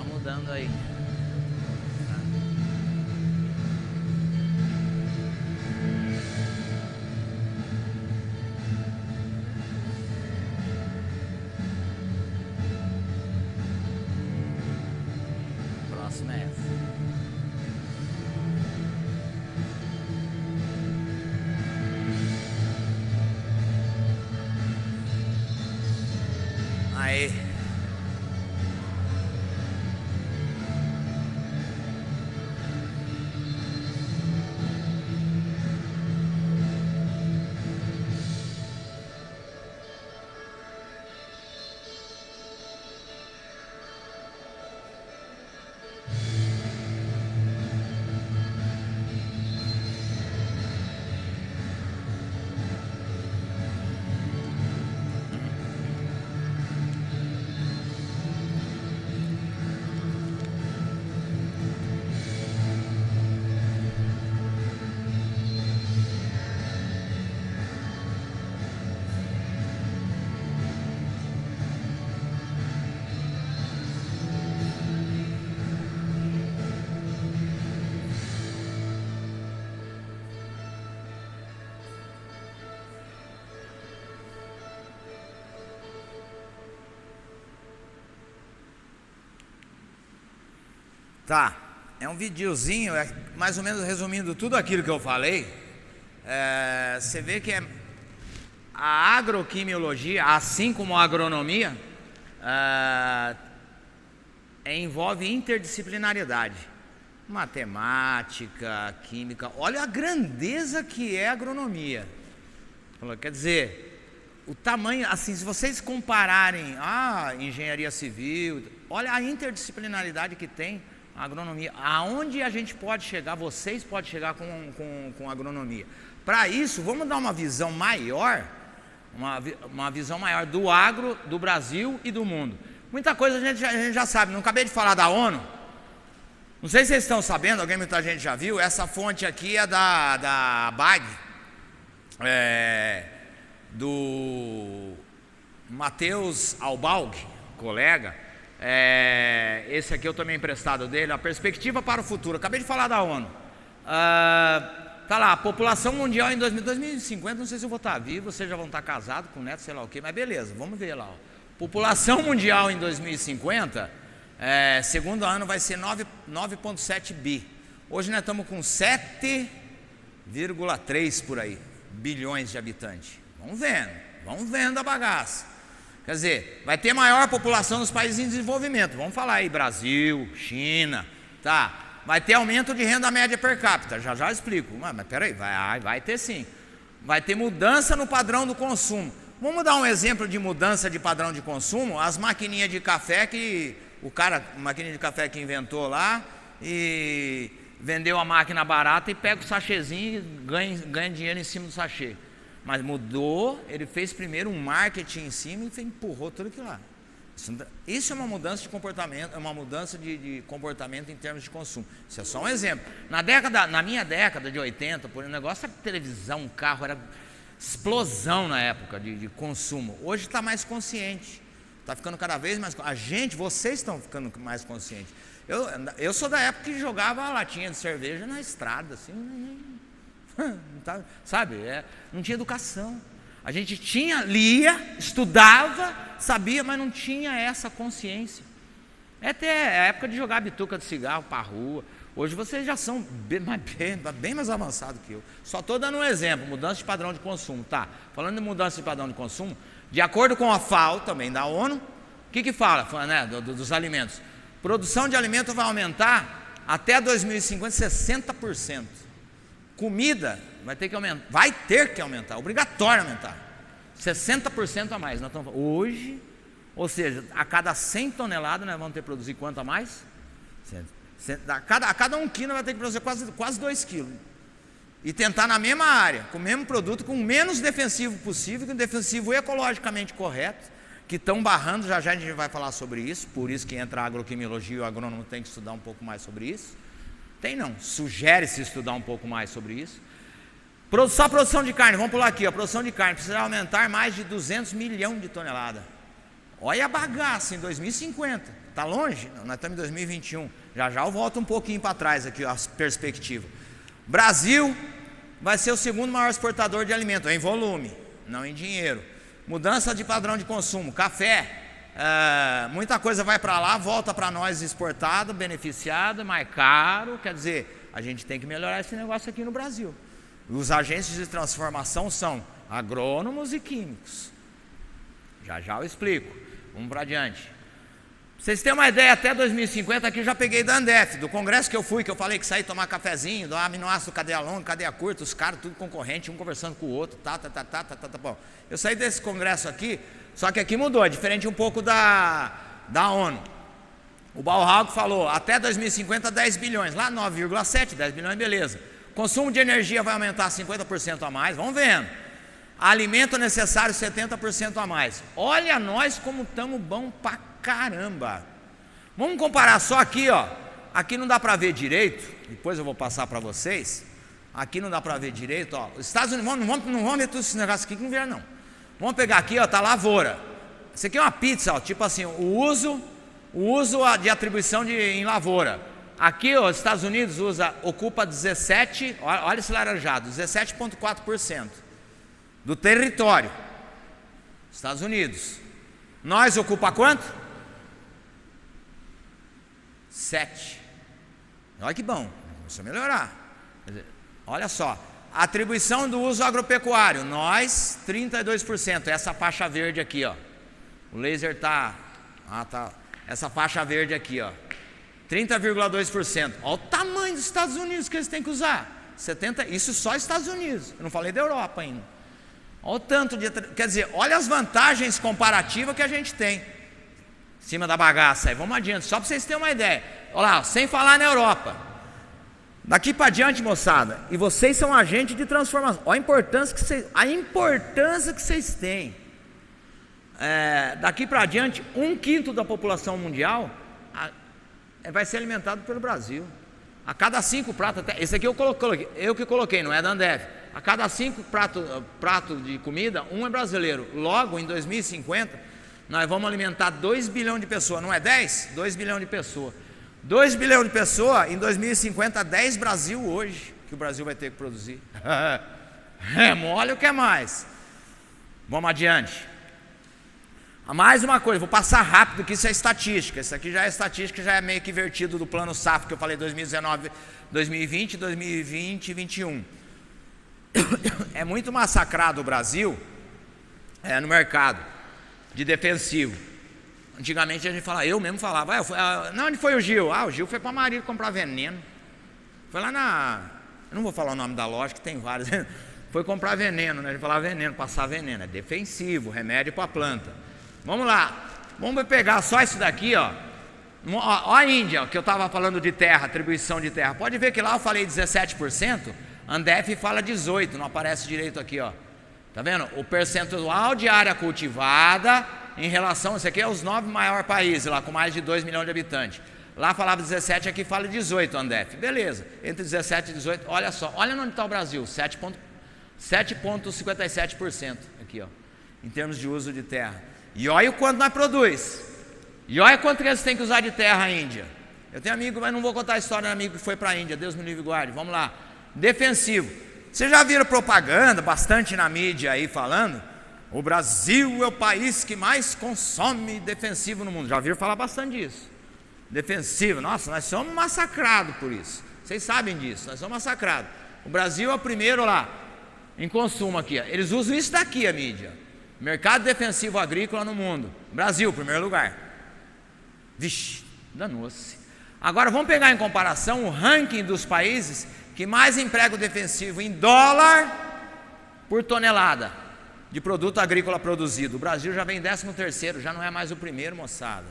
Mudando aí. Próxima é essa. Aí. Tá. é um videozinho, mais ou menos resumindo tudo aquilo que eu falei. Você vê que a agroquimiologia, assim como a agronomia, envolve interdisciplinaridade. Matemática, química. Olha a grandeza que é a agronomia. Quer dizer, o tamanho, assim, se vocês compararem a engenharia civil, olha a interdisciplinaridade que tem a agronomia. Aonde a gente pode chegar, vocês podem chegar com a agronomia. Para isso, vamos dar uma visão maior, uma visão maior do agro, do Brasil e do mundo. Muita coisa a gente já sabe, não acabei de falar da ONU. Não sei se vocês estão sabendo, muita gente já viu, essa fonte aqui é da BAG, do Matheus Albalg, colega. Esse aqui eu tomei emprestado dele, a perspectiva para o futuro. Acabei de falar da ONU. Tá lá, a população mundial em 2050, não sei se eu vou estar vivo, vocês já vão estar casados com neto, sei lá o que, mas beleza, vamos ver lá. População mundial em 2050, segundo ano vai ser 9,7 bi. Hoje nós estamos com 7,3 por aí, bilhões de habitantes. Vamos vendo a bagaça. Quer dizer, vai ter maior população nos países em desenvolvimento. Vamos falar aí, Brasil, China, tá? Vai ter aumento de renda média per capita, já explico. Mas peraí, vai ter sim. Vai ter mudança no padrão do consumo. Vamos dar um exemplo de mudança de padrão de consumo. As maquininhas de café que maquininha de café que inventou lá e vendeu a máquina barata e pega o sachêzinho e ganha dinheiro em cima do sachê. Mas mudou, ele fez primeiro um marketing em cima e empurrou tudo aquilo lá. Isso é uma mudança de comportamento, é uma mudança de comportamento em termos de consumo. Isso é só um exemplo. Na minha década de 80, por um negócio, a televisão, um carro, era explosão na época de consumo. Hoje está mais consciente, está ficando cada vez mais. Vocês estão ficando mais conscientes. Eu sou da época que jogava a latinha de cerveja na estrada, assim, sabe? Não tinha educação. A gente lia, estudava, sabia, mas não tinha essa consciência. Até a época de jogar bituca de cigarro para a rua. Hoje vocês já são bem mais avançados que eu. Só estou dando um exemplo, mudança de padrão de consumo. Tá, falando de mudança de padrão de consumo, de acordo com a FAO, também da ONU, o que fala, né, dos alimentos? Produção de alimento vai aumentar até 2050 60%. Comida vai ter que aumentar, obrigatório aumentar, 60% a mais. Hoje, ou seja, a cada 100 toneladas nós vamos ter que produzir quanto a mais? A cada 1 quilo vai ter que produzir quase 2 quilos. E tentar na mesma área, com o mesmo produto, com o menos defensivo possível, com o defensivo ecologicamente correto, que estão barrando, já a gente vai falar sobre isso, por isso que entra a agroquimiologia e o agrônomo tem que estudar um pouco mais sobre isso. Sugere-se estudar um pouco mais sobre isso. Só produção de carne, vamos pular aqui, a produção de carne precisa aumentar mais de 200 milhões de toneladas. Olha a bagaça em 2050, está longe? Nós estamos em 2021, já eu volto um pouquinho para trás aqui, a perspectiva. Brasil vai ser o segundo maior exportador de alimentos, em volume, não em dinheiro. Mudança de padrão de consumo, café. Muita coisa vai para lá, volta para nós exportado, beneficiado, mais caro. Quer dizer, a gente tem que melhorar esse negócio aqui no Brasil. Os agentes de transformação são agrônomos e químicos. Já eu explico. Vamos para adiante. Vocês têm uma ideia, até 2050 aqui eu já peguei da Andef, do congresso que eu fui, que eu falei que saí tomar cafezinho, do aminoácido cadeia longa, cadeia curta, os caras tudo concorrente, um conversando com o outro, bom. Eu saí desse congresso aqui, só que aqui mudou, é diferente um pouco da ONU. O Bauhaug falou, até 2050 10 bilhões, lá 9,7, 10 bilhões, beleza. Consumo de energia vai aumentar 50% a mais, vamos vendo. Alimento necessário 70% a mais. Olha nós como estamos bom pra caramba. Vamos comparar só aqui, ó. Aqui não dá para ver direito. Depois eu vou passar para vocês. Aqui não dá para ver direito, ó. Os Estados Unidos, não vamos ver tudo esse negócio aqui que não vier não. Vamos pegar aqui, ó, tá lavoura. Isso aqui é uma pizza, ó, tipo assim, o uso de atribuição em lavoura. Aqui, ó, os Estados Unidos ocupa 17, olha esse laranjado, 17,4% do território. Estados Unidos. Nós ocupa quanto? 7. Olha que bom, começou a melhorar. Quer dizer, olha só, atribuição do uso agropecuário, nós 32%, essa faixa verde aqui, ó. O laser tá, essa faixa verde aqui, ó. 30,2%. Olha o tamanho dos Estados Unidos que eles têm que usar. 70, isso só Estados Unidos. Eu não falei da Europa ainda. Olha o tanto de, quer dizer, olha as vantagens comparativas que a gente tem em cima da bagaça aí. Vamos adiante, só para vocês terem uma ideia. Olha lá, sem falar na Europa. Daqui para adiante, moçada, e vocês são agentes de transformação. Olha a importância que vocês têm. Daqui para adiante, 1/5 da população mundial vai ser alimentado pelo Brasil. A cada 5 pratos, esse aqui eu que coloquei, não é da Ambev. A cada 5 pratos de comida, 1 é brasileiro. Logo, em 2050, nós vamos alimentar 2 bilhões de pessoas. Não é 10? 2 bilhões de pessoas. 2 bilhões de pessoas, em 2050, 10 Brasil hoje, que o Brasil vai ter que produzir. Mole o que é mais? Vamos adiante. Mais uma coisa, vou passar rápido, que isso é estatística. Isso aqui já é estatística, já é meio que vertido do plano SAF, que eu falei 2019, 2020, 2020 e 2021. É muito massacrado o Brasil no mercado de defensivo. Antigamente a gente falava, eu mesmo falava, não, onde foi o Gil? O Gil foi para Marília comprar veneno. Foi lá eu não vou falar o nome da loja, que tem vários. Foi comprar veneno, né? A gente falava veneno, passar veneno. É defensivo, remédio para a planta. Vamos lá, vamos pegar só isso daqui, ó. Ó a Índia, ó, que eu estava falando de terra, atribuição de terra. Pode ver que lá eu falei 17%, Andef fala 18%, não aparece direito aqui, ó. Tá vendo? O percentual de área cultivada em relação, isso aqui é os 9 maiores países lá, com mais de 2 milhões de habitantes. Lá falava 17, aqui fala 18, Andef. Beleza, entre 17 e 18, olha só, olha onde está o Brasil, 7,57% aqui, ó, em termos de uso de terra. E olha o quanto nós produz. E olha quanto que eles têm que usar de terra a Índia. Eu tenho amigo, mas não vou contar a história do amigo que foi para a Índia, Deus me livre e guarde. Vamos lá. Defensivo. Vocês já viram propaganda, bastante na mídia aí falando? O Brasil é o país que mais consome defensivo no mundo. Já viram falar bastante disso. Defensivo. Nossa, nós somos massacrados por isso. Vocês sabem disso, nós somos massacrados. O Brasil é o primeiro lá, em consumo aqui. Eles usam isso daqui, a mídia. Mercado defensivo agrícola no mundo. Brasil, primeiro lugar. Vixe, danou-se. Agora vamos pegar em comparação o ranking dos países que mais empregam defensivo em dólar por tonelada de produto agrícola produzido. O Brasil já vem em 13º, já não é mais o primeiro, moçada.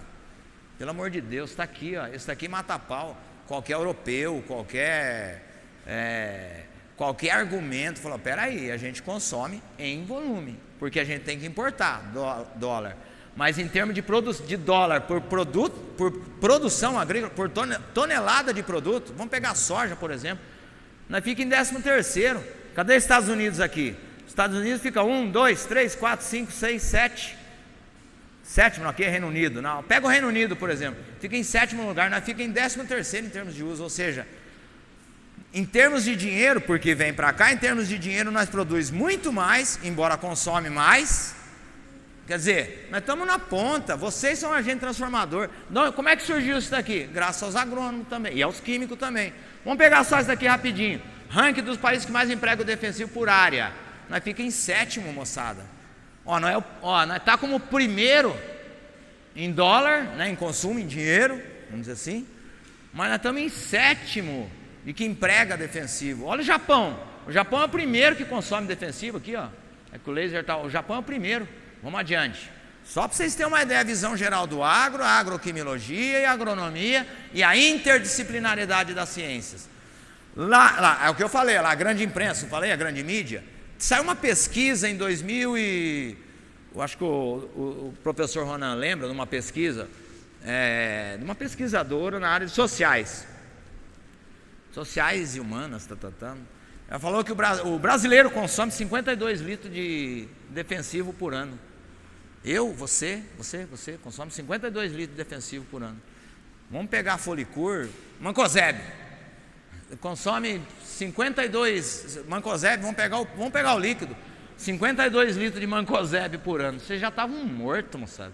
Pelo amor de Deus, está aqui, ó. Esse daqui mata a pau. Qualquer europeu, qualquer argumento, falou, peraí, a gente consome em volume, porque a gente tem que importar dólar. Mas em termos de dólar por produção agrícola, por tonelada de produto, vamos pegar soja, por exemplo, nós fica em 13º. Cadê os Estados Unidos aqui? Estados Unidos fica 1, 2, 3, 4, 5, 6, 7. Sétimo, aqui é Reino Unido. Não, pega o Reino Unido, por exemplo, fica em 7º lugar, nós fica em 13º em termos de uso, ou seja, em termos de dinheiro, porque vem para cá, em termos de dinheiro nós produzimos muito mais, embora consome mais. Quer dizer, nós estamos na ponta, vocês são agente transformador. Não, como é que surgiu isso daqui? Graças aos agrônomos também, e aos químicos também. Vamos pegar só isso daqui rapidinho. Ranking dos países que mais empregam defensivo por área. Nós fica em 7º, moçada. Nós está como primeiro em dólar, né, em consumo, em dinheiro, vamos dizer assim. Mas nós estamos em 7º de que emprega defensivo. Olha o Japão. O Japão é o primeiro que consome defensivo aqui, ó. É que o laser tá. O Japão é o primeiro. Vamos adiante. Só para vocês terem uma ideia, a visão geral do agro, a agroquimiologia e a agronomia e a interdisciplinaridade das ciências. Lá é o que eu falei, lá a grande imprensa, falei, a grande mídia. Saiu uma pesquisa em 2000 e... Eu acho que o professor Ronan lembra de uma pesquisa, de uma pesquisadora na área de sociais e humanas, Ela falou que o brasileiro consome 52 litros de defensivo por ano. Você consome 52 litros de defensivo por ano. Vamos pegar a Folicur, Mancozeb, consome 52, Mancozeb, vamos pegar o líquido, 52 litros de Mancozeb por ano. Vocês já estavam mortos, moçada.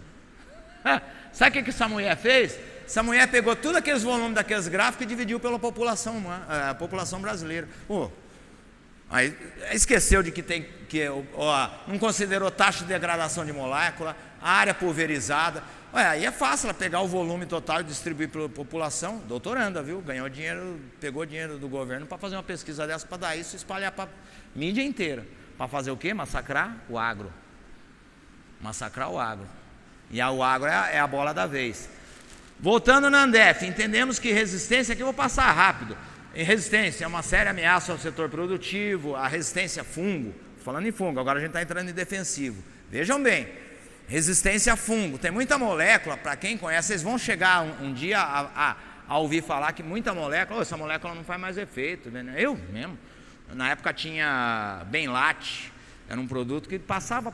Sabe o que essa mulher fez? Essa mulher pegou todos aqueles volumes daqueles gráficos e dividiu pela população humana, a população brasileira. Aí esqueceu de que tem que não considerou taxa de degradação de molécula, área pulverizada. Aí é fácil ela pegar o volume total e distribuir pela população. Doutoranda, viu? Ganhou dinheiro, pegou dinheiro do governo para fazer uma pesquisa dessa, para dar isso e espalhar para a mídia inteira. Para fazer o quê? Massacrar o agro. Massacrar o agro. E o agro é a bola da vez. Voltando na Andef, entendemos que resistência, aqui eu vou passar rápido. Resistência é uma séria ameaça ao setor produtivo, a resistência a fungo. Falando em fungo, agora a gente está entrando em defensivo. Vejam bem, resistência a fungo. Tem muita molécula, para quem conhece, vocês vão chegar um dia a ouvir falar que muita molécula, essa molécula não faz mais efeito. Né? Eu mesmo, na época tinha Benlate, era um produto que passava,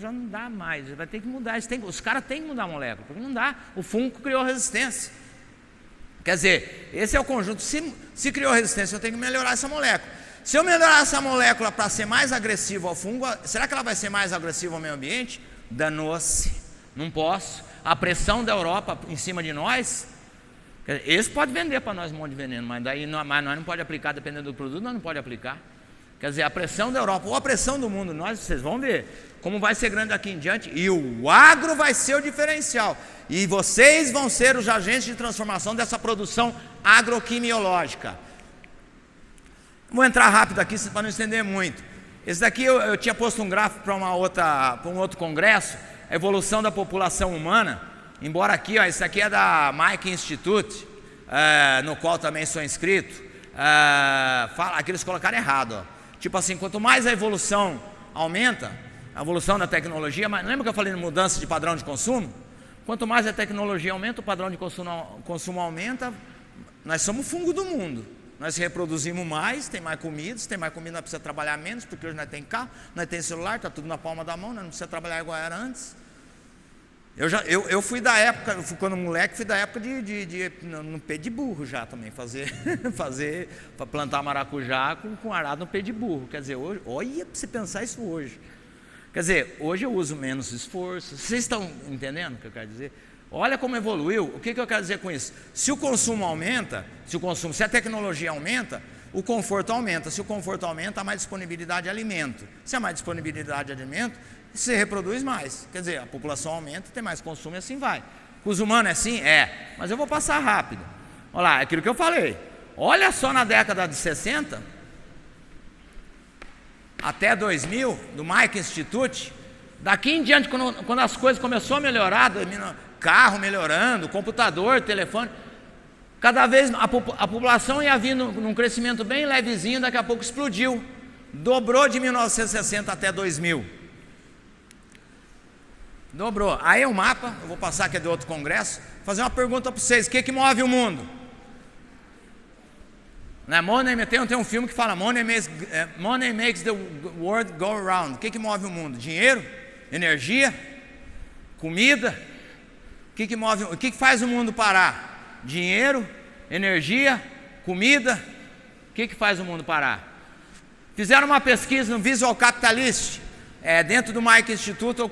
já não dá mais, vai ter que mudar. Os caras têm que mudar a molécula, porque não dá. O fungo criou resistência. Quer dizer, esse é o conjunto. Se criou resistência, eu tenho que melhorar essa molécula. Se eu melhorar essa molécula para ser mais agressiva ao fungo, será que ela vai ser mais agressiva ao meio ambiente? Danou-se. Não posso. A pressão da Europa em cima de nós, esse pode vender para nós um monte de veneno, mas nós não pode aplicar, dependendo do produto, nós não pode aplicar. Quer dizer, a pressão da Europa ou a pressão do mundo, vocês vão ver como vai ser grande daqui em diante, e o agro vai ser o diferencial, e vocês vão ser os agentes de transformação dessa produção agroquimiológica. Vou entrar rápido aqui para não estender muito. Esse daqui eu tinha posto um gráfico para um outro congresso, a evolução da população humana, embora aqui, esse aqui é da Mike Institute, no qual também sou inscrito. Aqui eles colocaram errado, tipo assim, quanto mais a evolução aumenta, a evolução da tecnologia, mas lembra que eu falei de mudança de padrão de consumo? Quanto mais a tecnologia aumenta, o padrão de consumo aumenta, nós somos o fungo do mundo. Nós reproduzimos mais, tem mais comida, se tem mais comida nós precisamos trabalhar menos, porque hoje nós temos carro, nós temos celular, está tudo na palma da mão, nós não precisamos trabalhar igual era antes. Eu fui da época, quando moleque, fui da época no pé de burro já também, para plantar maracujá com arado no pé de burro. Quer dizer, hoje, olha para você pensar isso hoje. Quer dizer, hoje eu uso menos esforço. Vocês estão entendendo o que eu quero dizer? Olha como evoluiu. O que eu quero dizer com isso? Se o consumo aumenta, se a tecnologia aumenta, o conforto aumenta. Se o conforto aumenta, há mais disponibilidade de alimento. Se há mais disponibilidade de alimento, você reproduz mais. Quer dizer, a população aumenta, tem mais consumo e assim vai. Com os humanos é assim? É. Mas eu vou passar rápido. Olha lá, é aquilo que eu falei. Olha só na década de 60 até 2000, do Mike Institute, daqui em diante, quando as coisas começaram a melhorar, carro melhorando, computador, telefone, cada vez a população ia vindo num crescimento bem levezinho, daqui a pouco explodiu. Dobrou de 1960 até 2000. Dobrou. Aí o mapa, eu vou passar aqui do outro congresso, fazer uma pergunta para vocês: o que move o mundo? Não é Money? Tem um filme que fala Money makes the world go around. O que move o mundo? Dinheiro? Energia? Comida? O que faz o mundo parar? Dinheiro? Energia? Comida? O que faz o mundo parar? Fizeram uma pesquisa no Visual Capitalist, dentro do Mike Institute,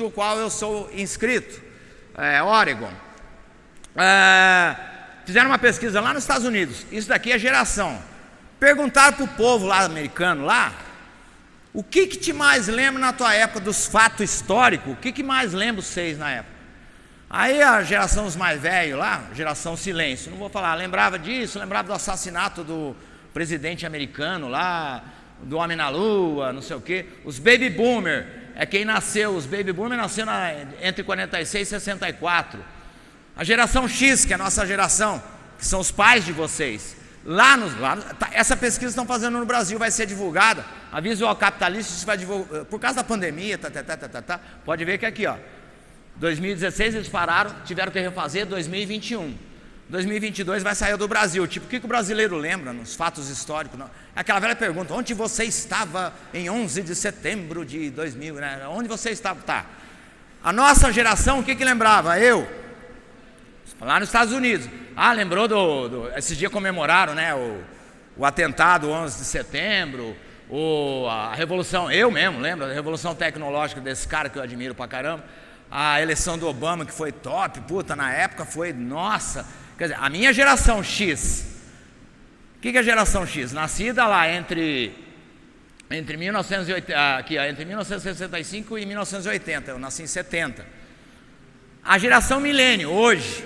o qual eu sou inscrito, Oregon. Fizeram uma pesquisa lá nos Estados Unidos. Isso daqui é geração. Perguntaram para o povo lá americano, o que te mais lembra na tua época dos fatos históricos? O que mais lembra vocês na época? Aí a geração dos mais velhos lá, geração silêncio, não vou falar, lembrava disso, lembrava do assassinato do presidente americano lá, do homem na lua, não sei o quê. Os baby boomer, quem nasceu, os baby boomer nasceram entre 46 e 64. A geração X, que é a nossa geração, que são os pais de vocês, essa pesquisa estão fazendo no Brasil, vai ser divulgada. A Visual Capitalist isso vai divulgar, por causa da pandemia, pode ver que aqui, 2016 eles pararam, tiveram que refazer 2021. 2022 vai sair do Brasil. Tipo, o que o brasileiro lembra nos fatos históricos? Não? Aquela velha pergunta: onde você estava em 11 de setembro de 2000? Né? Onde você estava? Tá. A nossa geração, o que lembrava? Lá nos Estados Unidos. Lembrou esses dias comemoraram, né, o atentado 11 de setembro, a revolução, eu mesmo lembro da revolução tecnológica desse cara que eu admiro pra caramba. a eleição do Obama, que foi top, puta, na época foi, nossa. Quer dizer, a minha geração X, o que é a geração X? Nascida lá entre 1965 e 1980, eu nasci em 70. A geração milênio, hoje,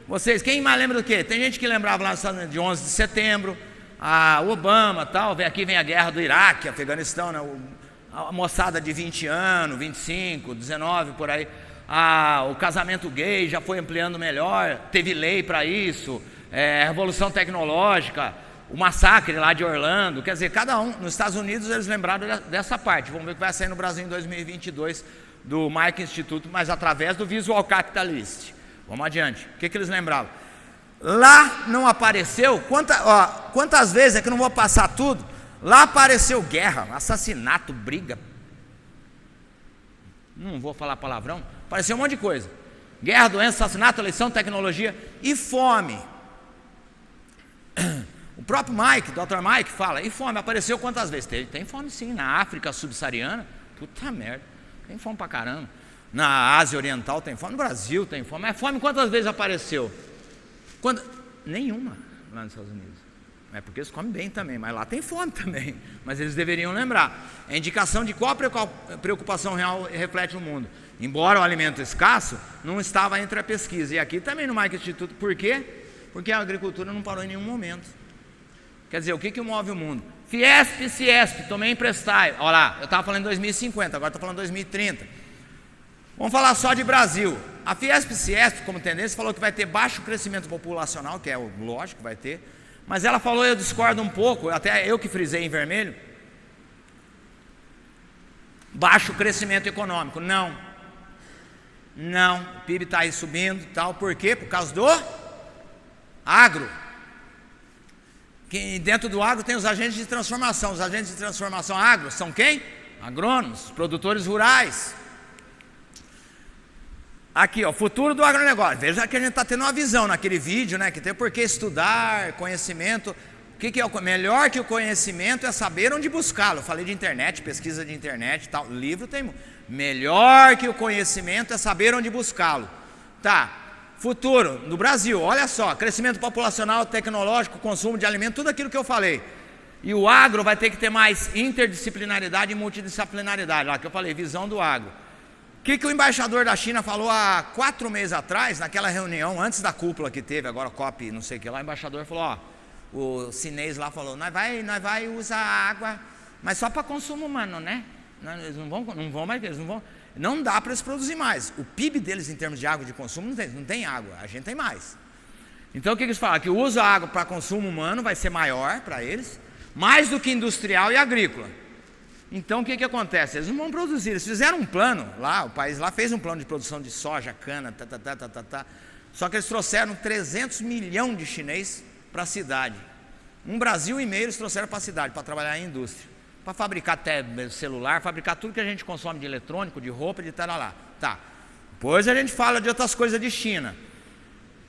vocês, quem mais lembra do quê? Tem gente que lembrava lá de 11 de setembro, o Obama, tal, aqui vem a guerra do Iraque, Afeganistão, né? A moçada de 20 anos, 25, 19, por aí. O casamento gay já foi ampliando melhor, teve lei para isso, revolução tecnológica, o massacre lá de Orlando. Quer dizer, cada um, nos Estados Unidos eles lembraram dessa parte. Vamos ver o que vai sair no Brasil em 2022 do Mike Instituto, mas através do Visual Capitalist. Vamos adiante. O que eles lembravam? Lá não apareceu, quantas vezes, é que eu não vou passar tudo, lá apareceu guerra, assassinato, briga, não vou falar palavrão, apareceu um monte de coisa. Guerra, doença, assassinato, eleição, tecnologia e fome. O próprio Mike, Dr. Mike fala, e fome, apareceu quantas vezes? Tem fome sim, na África subsaariana, puta merda, tem fome pra caramba. Na Ásia Oriental tem fome, no Brasil tem fome, mas fome quantas vezes apareceu? Nenhuma lá nos Estados Unidos. É porque eles comem bem também, mas lá tem fome também. Mas eles deveriam lembrar. É indicação de qual preocupação real reflete o mundo. Embora o alimento escasso, não estava entre a pesquisa. E aqui também no Mike Instituto. Por quê? Porque a agricultura não parou em nenhum momento. Quer dizer, o que move o mundo? Fiesp, Ciesp, tomei emprestar. Olha lá, eu estava falando em 2050, agora estou falando em 2030. Vamos falar só de Brasil. A Fiesp-Ciesp, como tendência, falou que vai ter baixo crescimento populacional, que é o lógico, vai ter. Mas ela falou, eu discordo um pouco, até eu que frisei em vermelho, baixo crescimento econômico. Não, o PIB está aí subindo e tal. Por quê? Por causa do agro. Que dentro do agro tem os agentes de transformação. Os agentes de transformação agro são quem? Agrônomos, produtores rurais. Aqui, ó, futuro do agronegócio. Veja que a gente está tendo uma visão naquele vídeo, né? Que tem por que estudar, conhecimento. O que é o melhor que o conhecimento é saber onde buscá-lo. Falei de internet, pesquisa de internet e tal. Livro tem. Melhor que o conhecimento é saber onde buscá-lo. Tá. Futuro do Brasil, olha só, crescimento populacional, tecnológico, consumo de alimentos, tudo aquilo que eu falei. E o agro vai ter que ter mais interdisciplinaridade e multidisciplinaridade. Lá que eu falei, visão do agro. O que o embaixador da China falou há 4 meses atrás, naquela reunião, antes da cúpula que teve, agora COP, não sei o que lá, o embaixador falou, ó, o chinês lá falou, nós vai usar água, mas só para consumo humano, né? Eles não vão, não dá para eles produzir mais. O PIB deles em termos de água de consumo não tem água, a gente tem mais. Então o que eles falam? Que o uso da água para consumo humano vai ser maior para eles, mais do que industrial e agrícola. Então o que acontece? Eles não vão produzir, eles fizeram um plano lá, o país lá fez um plano de produção de soja, cana, só que eles trouxeram 300 milhões de chinês para a cidade. Um Brasil e meio eles trouxeram para a cidade, para trabalhar em indústria, para fabricar até celular, fabricar tudo que a gente consome de eletrônico, de roupa, de tal lá. Tá. Depois a gente fala de outras coisas de China.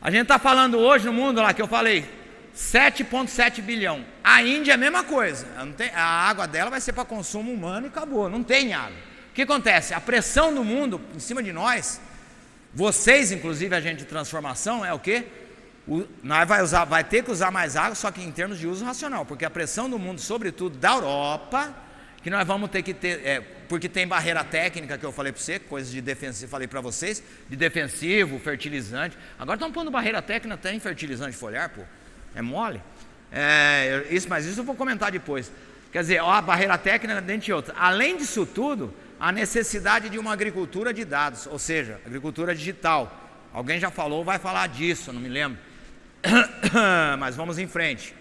A gente está falando hoje no mundo lá, que eu falei, 7,7 bilhão. A Índia é a mesma coisa. A água dela vai ser para consumo humano e acabou, não tem água. O que acontece? A pressão do mundo em cima de nós, vocês, inclusive a gente de transformação, é o quê? Nós vai ter que usar mais água, só que em termos de uso racional, porque a pressão do mundo, sobretudo da Europa, que nós vamos ter que ter, porque tem barreira técnica que eu falei para você, coisas de defensivo, falei para vocês, de defensivo, fertilizante. Agora estão pondo barreira técnica até em fertilizante foliar, pô. É mole? Mas isso eu vou comentar depois. Quer dizer, a barreira técnica, dentre outras. Além disso tudo, a necessidade de uma agricultura de dados, ou seja, agricultura digital. Alguém já falou, vai falar disso, não me lembro. Mas vamos em frente.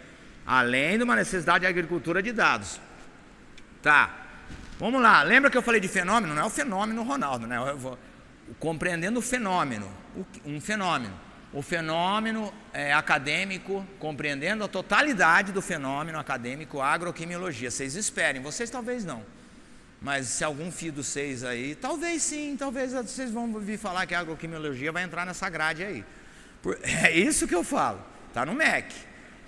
Além de uma necessidade de agricultura de dados. Tá. Vamos lá. Lembra que eu falei de fenômeno? Não é o fenômeno Ronaldo, né? Compreendendo o fenômeno. Um fenômeno. O fenômeno acadêmico, compreendendo a totalidade do fenômeno acadêmico, agroquimiologia. Vocês esperem, vocês talvez não. Mas se algum filho de vocês aí, talvez sim, talvez vocês vão ouvir falar que a agroquimiologia vai entrar nessa grade aí. É isso que eu falo, tá no MEC.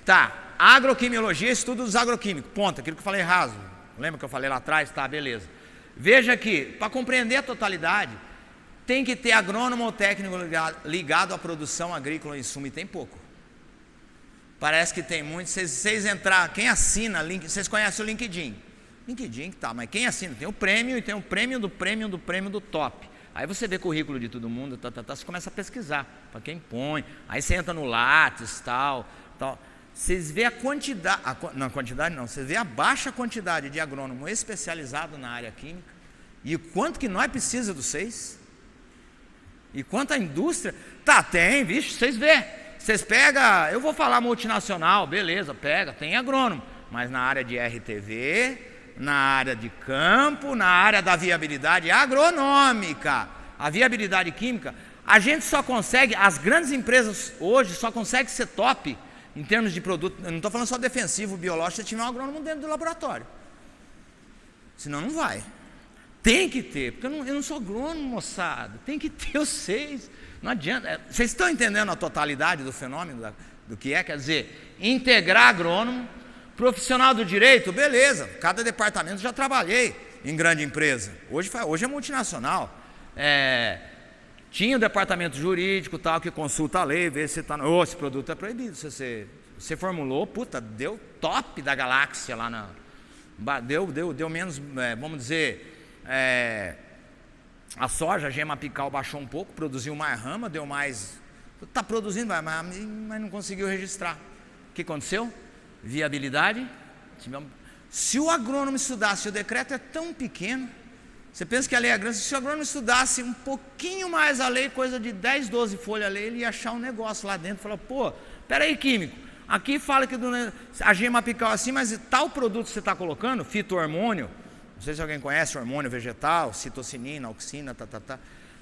Tá, agroquimiologia, estudo dos agroquímicos, ponto, aquilo que eu falei raso. Lembra que eu falei lá atrás? Tá, beleza. Veja aqui, para compreender a totalidade, tem que ter agrônomo ou técnico ligado à produção agrícola e insumo, e tem pouco. Parece que tem muito. Vocês entrar, quem assina, vocês conhecem o LinkedIn? LinkedIn que tá, mas quem assina? Tem o prêmio e tem o prêmio do prêmio do prêmio do top. Aí você vê currículo de todo mundo, você começa a pesquisar para quem põe. Aí você entra no Lattes, tal. Vocês vê a quantidade, vocês vê a baixa quantidade de agrônomo especializado na área química e o quanto que nós precisa dos vocês. E quanto a indústria, tem, vixe, vocês vê. Vocês pegam, eu vou falar multinacional, beleza, pega, tem agrônomo, mas na área de RTV, na área de campo, na área da viabilidade agronômica, a viabilidade química, a gente só consegue, as grandes empresas hoje só conseguem ser top em termos de produto, eu não estou falando só defensivo, biológico, se tiver um agrônomo dentro do laboratório, senão não vai. Tem que ter, porque eu não sou agrônomo, moçada, tem que ter vocês. Não adianta, vocês estão entendendo a totalidade do fenômeno, do que é? Quer dizer, integrar agrônomo, profissional do direito, beleza, cada departamento já trabalhei em grande empresa, hoje é multinacional, tinha o departamento jurídico tal, que consulta a lei, vê se esse produto é proibido, você formulou, deu top da galáxia lá deu menos, vamos dizer, a soja, a gema apical baixou um pouco, produziu mais rama, deu mais, está produzindo, mas não conseguiu registrar. O que aconteceu? Viabilidade. Se o agrônomo estudasse, o decreto é tão pequeno, você pensa que a lei é grande, se o agrônomo estudasse um pouquinho mais a lei, coisa de 10, 12 folhas a lei, ele ia achar um negócio lá dentro, falar, peraí, químico, aqui fala que a gema apical é assim, mas tal produto que você está colocando, fito-hormônio, não sei se alguém conhece hormônio vegetal, citocinina, auxina,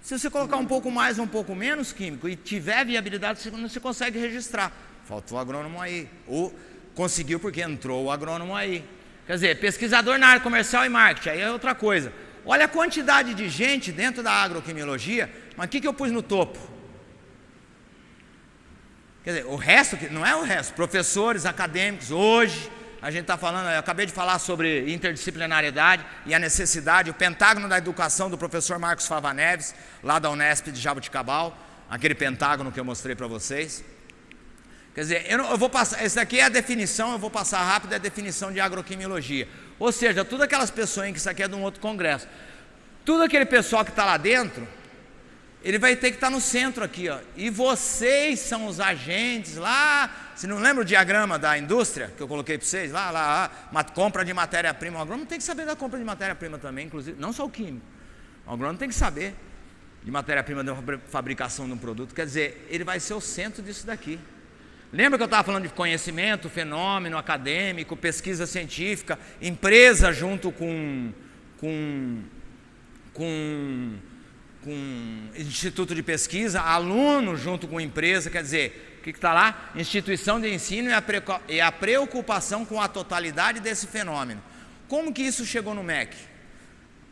Se você colocar um pouco mais ou um pouco menos químico e tiver viabilidade, você consegue registrar. Faltou o agrônomo aí. Ou conseguiu porque entrou o agrônomo aí. Quer dizer, pesquisador na área comercial e marketing, aí é outra coisa. Olha a quantidade de gente dentro da agroquimiologia, mas o que eu pus no topo? Quer dizer, o resto, não é o resto, professores, acadêmicos, hoje... A gente está falando, eu acabei de falar sobre interdisciplinariedade e a necessidade, o pentágono da educação do professor Marcos Fava Neves, lá da Unesp de Jaboticabal, aquele pentágono que eu mostrei para vocês. Quer dizer, eu vou passar, essa aqui é a definição, eu vou passar rápido, é a definição de agroquimiologia. Ou seja, todas aquelas pessoas, que isso aqui é de um outro congresso, tudo aquele pessoal que está lá dentro, ele vai ter que estar no centro aqui, ó. E vocês são os agentes lá. Você não lembra o diagrama da indústria que eu coloquei para vocês? Uma compra de matéria-prima. O agrônomo tem que saber da compra de matéria-prima também, inclusive, não só o químico. O agrônomo tem que saber de matéria-prima da fabricação de um produto. Quer dizer, ele vai ser o centro disso daqui. Lembra que eu estava falando de conhecimento, fenômeno acadêmico, pesquisa científica, empresa junto com instituto de pesquisa, aluno junto com empresa, quer dizer, o que está lá? Instituição de ensino e a preocupação com a totalidade desse fenômeno. Como que isso chegou no MEC?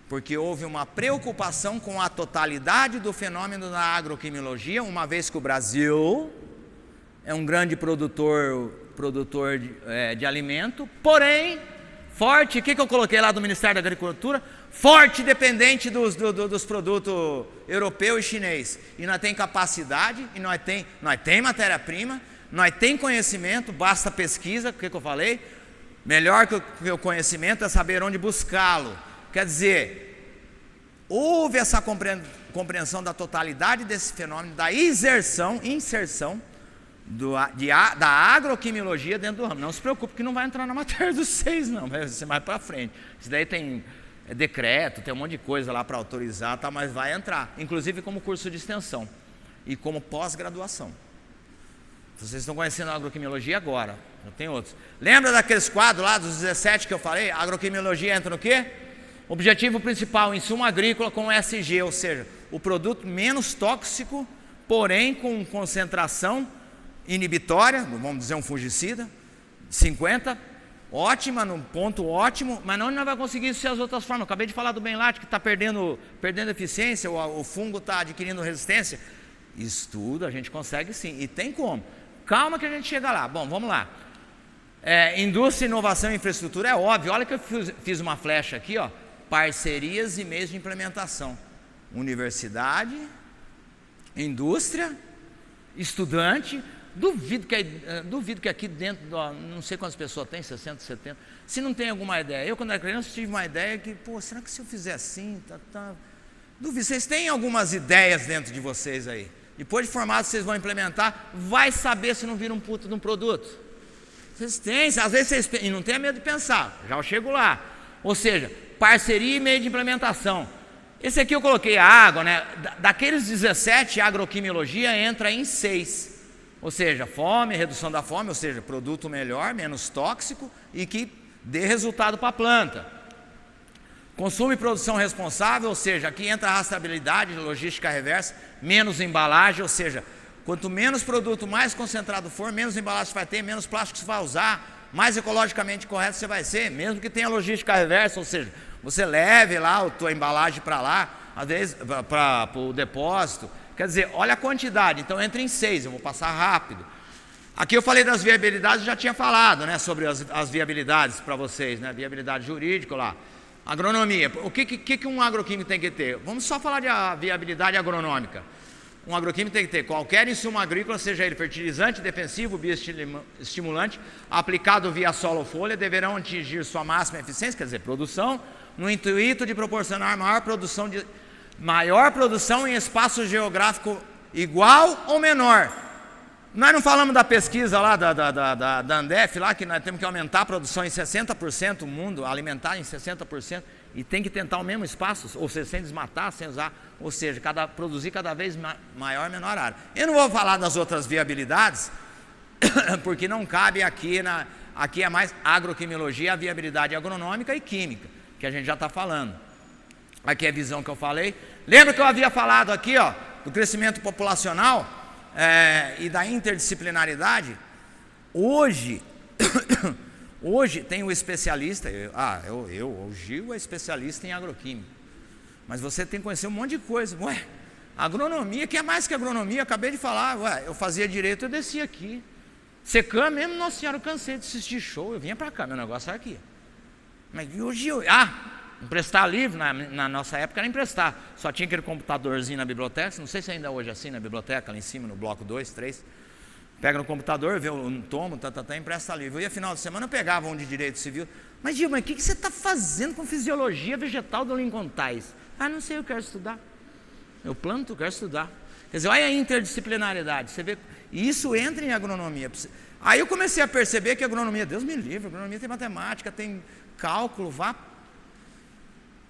Porque houve uma preocupação com a totalidade do fenômeno da agroquimiologia, uma vez que o Brasil é um grande produtor de alimento, porém, forte, o que eu coloquei lá do Ministério da Agricultura? Forte dependente dos produtos europeu e chinês. E nós tem capacidade, e nós tem matéria-prima, nós tem conhecimento, basta pesquisa, o que eu falei? Melhor que o conhecimento é saber onde buscá-lo. Quer dizer, houve essa compreensão da totalidade desse fenômeno, da inserção da agroquimiologia dentro do ramo. Não se preocupe que não vai entrar na matéria dos 6, não, vai ser mais para frente. Isso daí tem decreto, tem um monte de coisa lá para autorizar, tá, mas vai entrar, inclusive como curso de extensão e como pós-graduação. Vocês estão conhecendo a agroquimiologia agora, não tem outros. Lembra daqueles quadros lá dos 17 que eu falei? A agroquimiologia entra no quê? Objetivo principal, insumo agrícola com SG, ou seja, o produto menos tóxico, porém com concentração inibitória, vamos dizer um fungicida, 50, ótima, num ponto ótimo, mas não vai conseguir isso se as outras formas. Eu acabei de falar do Benlate que está perdendo eficiência, o fungo está adquirindo resistência. Isso tudo a gente consegue sim, e tem como. Calma que a gente chega lá. Bom, vamos lá. Indústria, inovação e infraestrutura é óbvio. Olha que eu fiz uma flecha aqui, ó, parcerias e meios de implementação. universidade, indústria, estudante. Duvido que aqui dentro, não sei quantas pessoas tem, 60, 70, se não tem alguma ideia. Eu, quando era criança, tive uma ideia que, será que se eu fizer assim, duvido. Vocês têm algumas ideias dentro de vocês aí. Depois de formado, vocês vão implementar, vai saber se não vira um puto de um produto. Vocês têm, às vezes vocês, e não tenha medo de pensar, já eu chego lá. Ou seja, parceria e meio de implementação. Esse aqui eu coloquei a água, né? Daqueles 17, a agroquimiologia entra em 6. Ou seja, fome, redução da fome, ou seja, produto melhor, menos tóxico e que dê resultado para a planta. Consumo e produção responsável, ou seja, aqui entra a rastreabilidade, logística reversa, menos embalagem, ou seja, quanto menos produto, mais concentrado for, menos embalagem você vai ter, menos plástico você vai usar, mais ecologicamente correto você vai ser, mesmo que tenha logística reversa, ou seja, você leve lá a tua embalagem para lá, às vezes para o depósito. Quer dizer, olha a quantidade, então entra em 6, eu vou passar rápido. Aqui eu falei das viabilidades, já tinha falado, né, sobre as viabilidades para vocês, né, viabilidade jurídica lá. Agronomia, o que um agroquímico tem que ter? Vamos só falar de viabilidade agronômica. Um agroquímico tem que ter qualquer insumo agrícola, seja ele fertilizante, defensivo, bioestimulante, aplicado via solo ou folha, deverão atingir sua máxima eficiência, quer dizer, produção, no intuito de proporcionar maior produção em espaço geográfico igual ou menor. Nós não falamos da pesquisa lá da Andef, lá que nós temos que aumentar a produção em 60%, o mundo alimentar em 60%, e tem que tentar o mesmo espaço, ou seja, sem desmatar, sem usar, ou seja, produzir cada vez maior, menor área. Eu não vou falar das outras viabilidades, porque não cabe aqui, aqui é mais agroquimiologia, a viabilidade agronômica e química, que a gente já está falando. Aqui é a visão que eu falei. Lembra que eu havia falado aqui, ó, do crescimento populacional e da interdisciplinaridade? Hoje tem o especialista, o Gil é especialista em agroquímica, mas você tem que conhecer um monte de coisa. Agronomia, que é mais que agronomia? Eu acabei de falar, eu fazia direito, eu descia aqui. Secam mesmo, nossa senhora, eu cansei de assistir show, eu vinha para cá, meu negócio é aqui. Mas e o Gil? Emprestar livro, na nossa época era emprestar, só tinha aquele computadorzinho na biblioteca, não sei se ainda hoje é assim na biblioteca, lá em cima, no bloco 2, 3, pega no computador, vê um tomo, empresta livro. Eu ia final de semana, eu pegava um de direito civil, mas Gil, o que você está fazendo com fisiologia vegetal do Lincoln Tais? Não sei, eu quero estudar, eu planto, eu quero estudar. Quer dizer, olha a interdisciplinaridade, você vê, e isso entra em agronomia. Aí eu comecei a perceber que a agronomia, Deus me livre, a agronomia tem matemática, tem cálculo,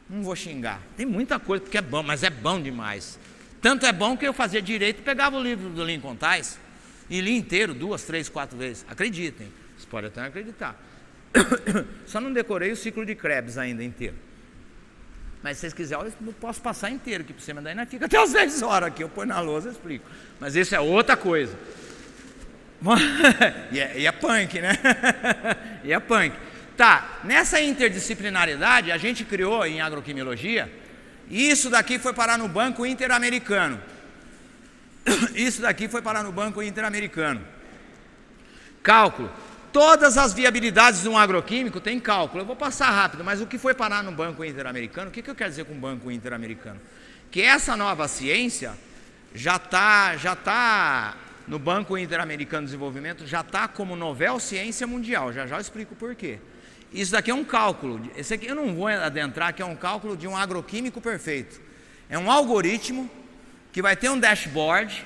não vou xingar, tem muita coisa, porque é bom, mas é bom demais. Tanto é bom que eu fazia direito, pegava o livro do Lincoln Tais e li inteiro, 2, 3, 4 vezes. Acreditem, vocês podem até acreditar. Só não decorei o ciclo de Krebs ainda inteiro. Mas se vocês quiserem, eu posso passar inteiro aqui para você, mas daí nós fica até as 10 horas aqui, eu ponho na lousa e explico. Mas isso é outra coisa. E é punk, né? E é punk. Tá, nessa interdisciplinaridade a gente criou em agroquimiologia, e isso daqui foi parar no Banco Interamericano. Cálculo. Todas as viabilidades de um agroquímico tem cálculo. Eu vou passar rápido, mas o que foi parar no Banco Interamericano? O que eu quero dizer com Banco Interamericano? Que essa nova ciência já está no Banco Interamericano de Desenvolvimento, já está como novel ciência mundial. Já eu explico por quê. Isso daqui é um cálculo, esse aqui eu não vou adentrar, que é um cálculo de um agroquímico perfeito. É um algoritmo que vai ter um dashboard.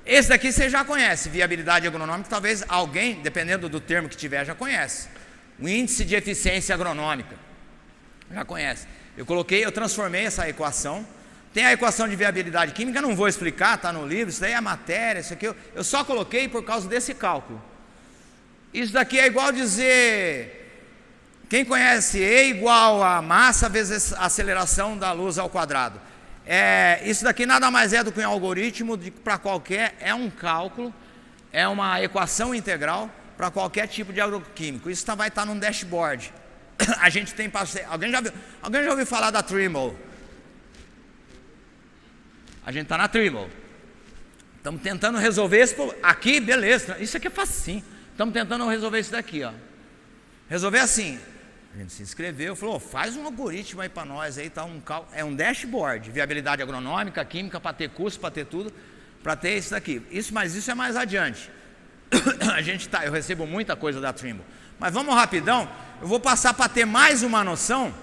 Esse daqui você já conhece, viabilidade agronômica, talvez alguém, dependendo do termo que tiver, já conhece. O índice de eficiência agronômica, já conhece. Eu transformei essa equação. Tem a equação de viabilidade química, não vou explicar, está no livro, isso daí é matéria, isso aqui eu só coloquei por causa desse cálculo. Isso daqui é igual dizer... Quem conhece E igual a massa vezes a aceleração da luz ao quadrado. Isso daqui nada mais é do que um algoritmo para qualquer, é um cálculo, é uma equação integral para qualquer tipo de agroquímico. Isso vai estar num dashboard. A gente tem parceiro. Alguém já ouviu falar da Trimble? A gente está na Trimble. Estamos tentando resolver esse problema. Aqui, beleza, isso aqui é facinho. Estamos tentando resolver isso daqui, ó. Resolver assim. A gente se inscreveu, falou, faz um algoritmo aí para nós, aí tá é um dashboard, viabilidade agronômica, química, para ter custo, para ter tudo, para ter isso daqui. Mas isso é mais adiante. Eu recebo muita coisa da Trimble. Mas vamos rapidão, eu vou passar para ter mais uma noção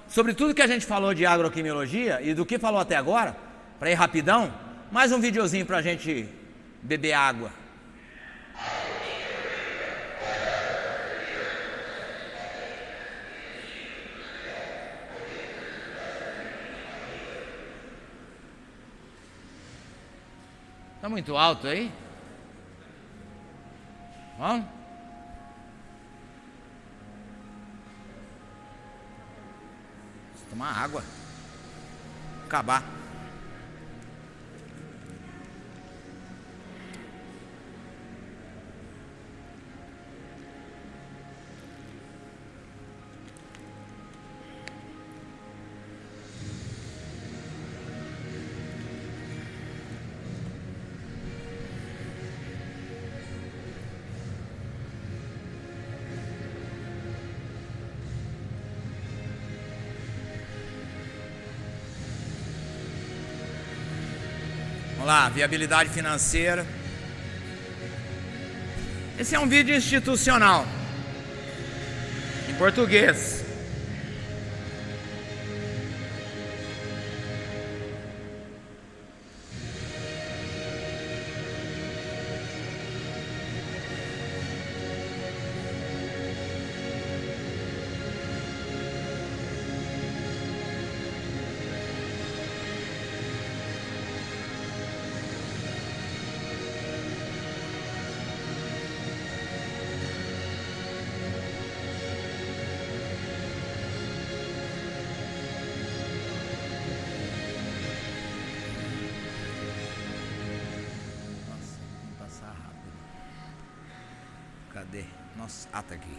sobre tudo que a gente falou de agroquimiologia e do que falou até agora, para ir rapidão, mais um videozinho para a gente beber água. Está muito alto aí? Vamos? Vou tomar água. Acabar. Vamos lá, viabilidade financeira. Esse é um vídeo institucional, em português. Cadê? Nossa, tá aqui.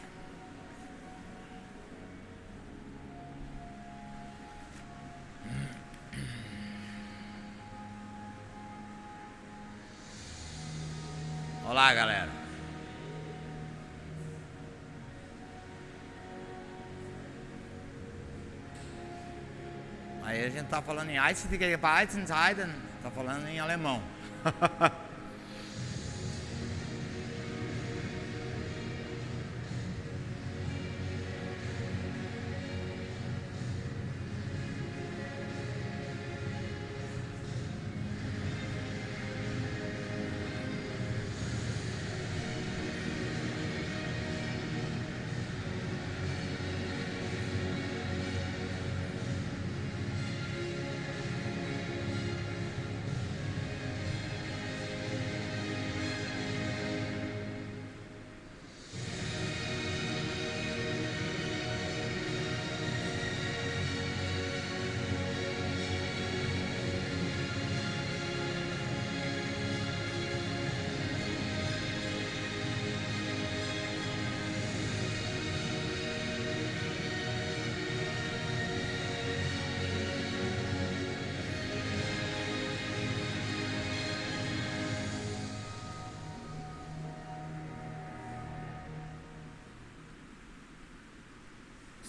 Olá, galera. Aí a gente tá falando em Einstein, tá falando em alemão.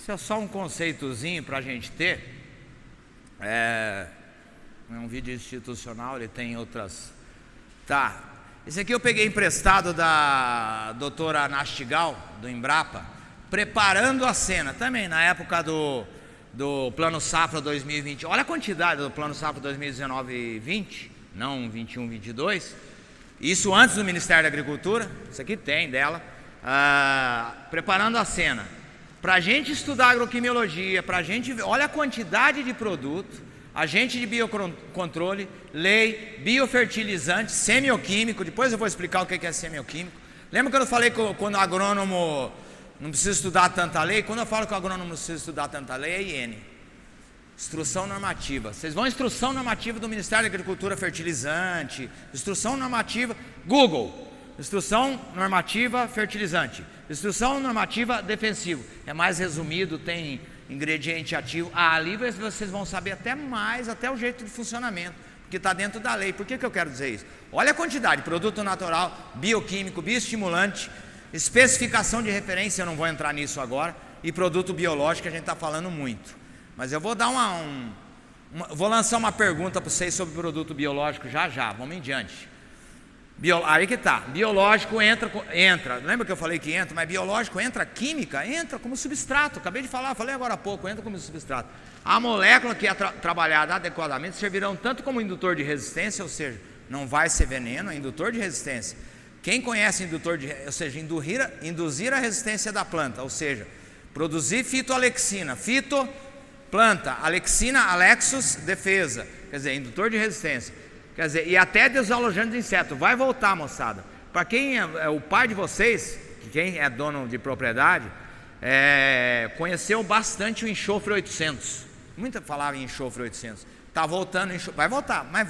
Isso é só um conceitozinho para a gente ter. É um vídeo institucional, ele tem outras. Tá. Esse aqui eu peguei emprestado da doutora Nastigal, do Embrapa, preparando a cena, também na época do Plano Safra 2020. Olha a quantidade do Plano Safra 2019 e 20, não 21, 22. Isso antes do Ministério da Agricultura. Isso aqui tem dela. Preparando a cena. Para a gente estudar agroquimiologia, para a gente ver, olha a quantidade de produto, agente de biocontrole, lei, biofertilizante, semioquímico. Depois eu vou explicar o que é semioquímico. Lembra que eu falei que quando o agrônomo não precisa estudar tanta lei? Quando eu falo que o agrônomo não precisa estudar tanta lei, é IN. Instrução normativa. Vocês vão instrução normativa do Ministério da Agricultura, fertilizante, instrução normativa, Google. Instrução normativa fertilizante, instrução normativa defensivo. É mais resumido, tem ingrediente ativo. Ali vocês vão saber até mais, até o jeito de funcionamento, porque está dentro da lei. Por que eu quero dizer isso? Olha a quantidade: produto natural, bioquímico, bioestimulante, Especificação de referência, eu não vou entrar nisso agora. E produto biológico a gente está falando muito. Mas eu vou dar vou lançar uma pergunta para vocês sobre produto biológico já. Vamos em diante. Aí que tá. Biológico entra. Lembra que eu falei que entra? Mas biológico entra, química entra como substrato. Acabei de falar, falei agora há pouco, entra como substrato. A molécula que é trabalhada adequadamente servirão tanto como indutor de resistência, ou seja, não vai ser veneno, é indutor de resistência. Quem conhece indutor ou seja, induzir a resistência da planta, ou seja, produzir fitoalexina, planta, alexina, alexos, defesa, quer dizer, indutor de resistência, quer dizer, e até desalojante de inseto, vai voltar, moçada. Para quem é o pai de vocês, quem é dono de propriedade, conheceu bastante o enxofre 800, muita falava em enxofre 800, está voltando, vai voltar, mas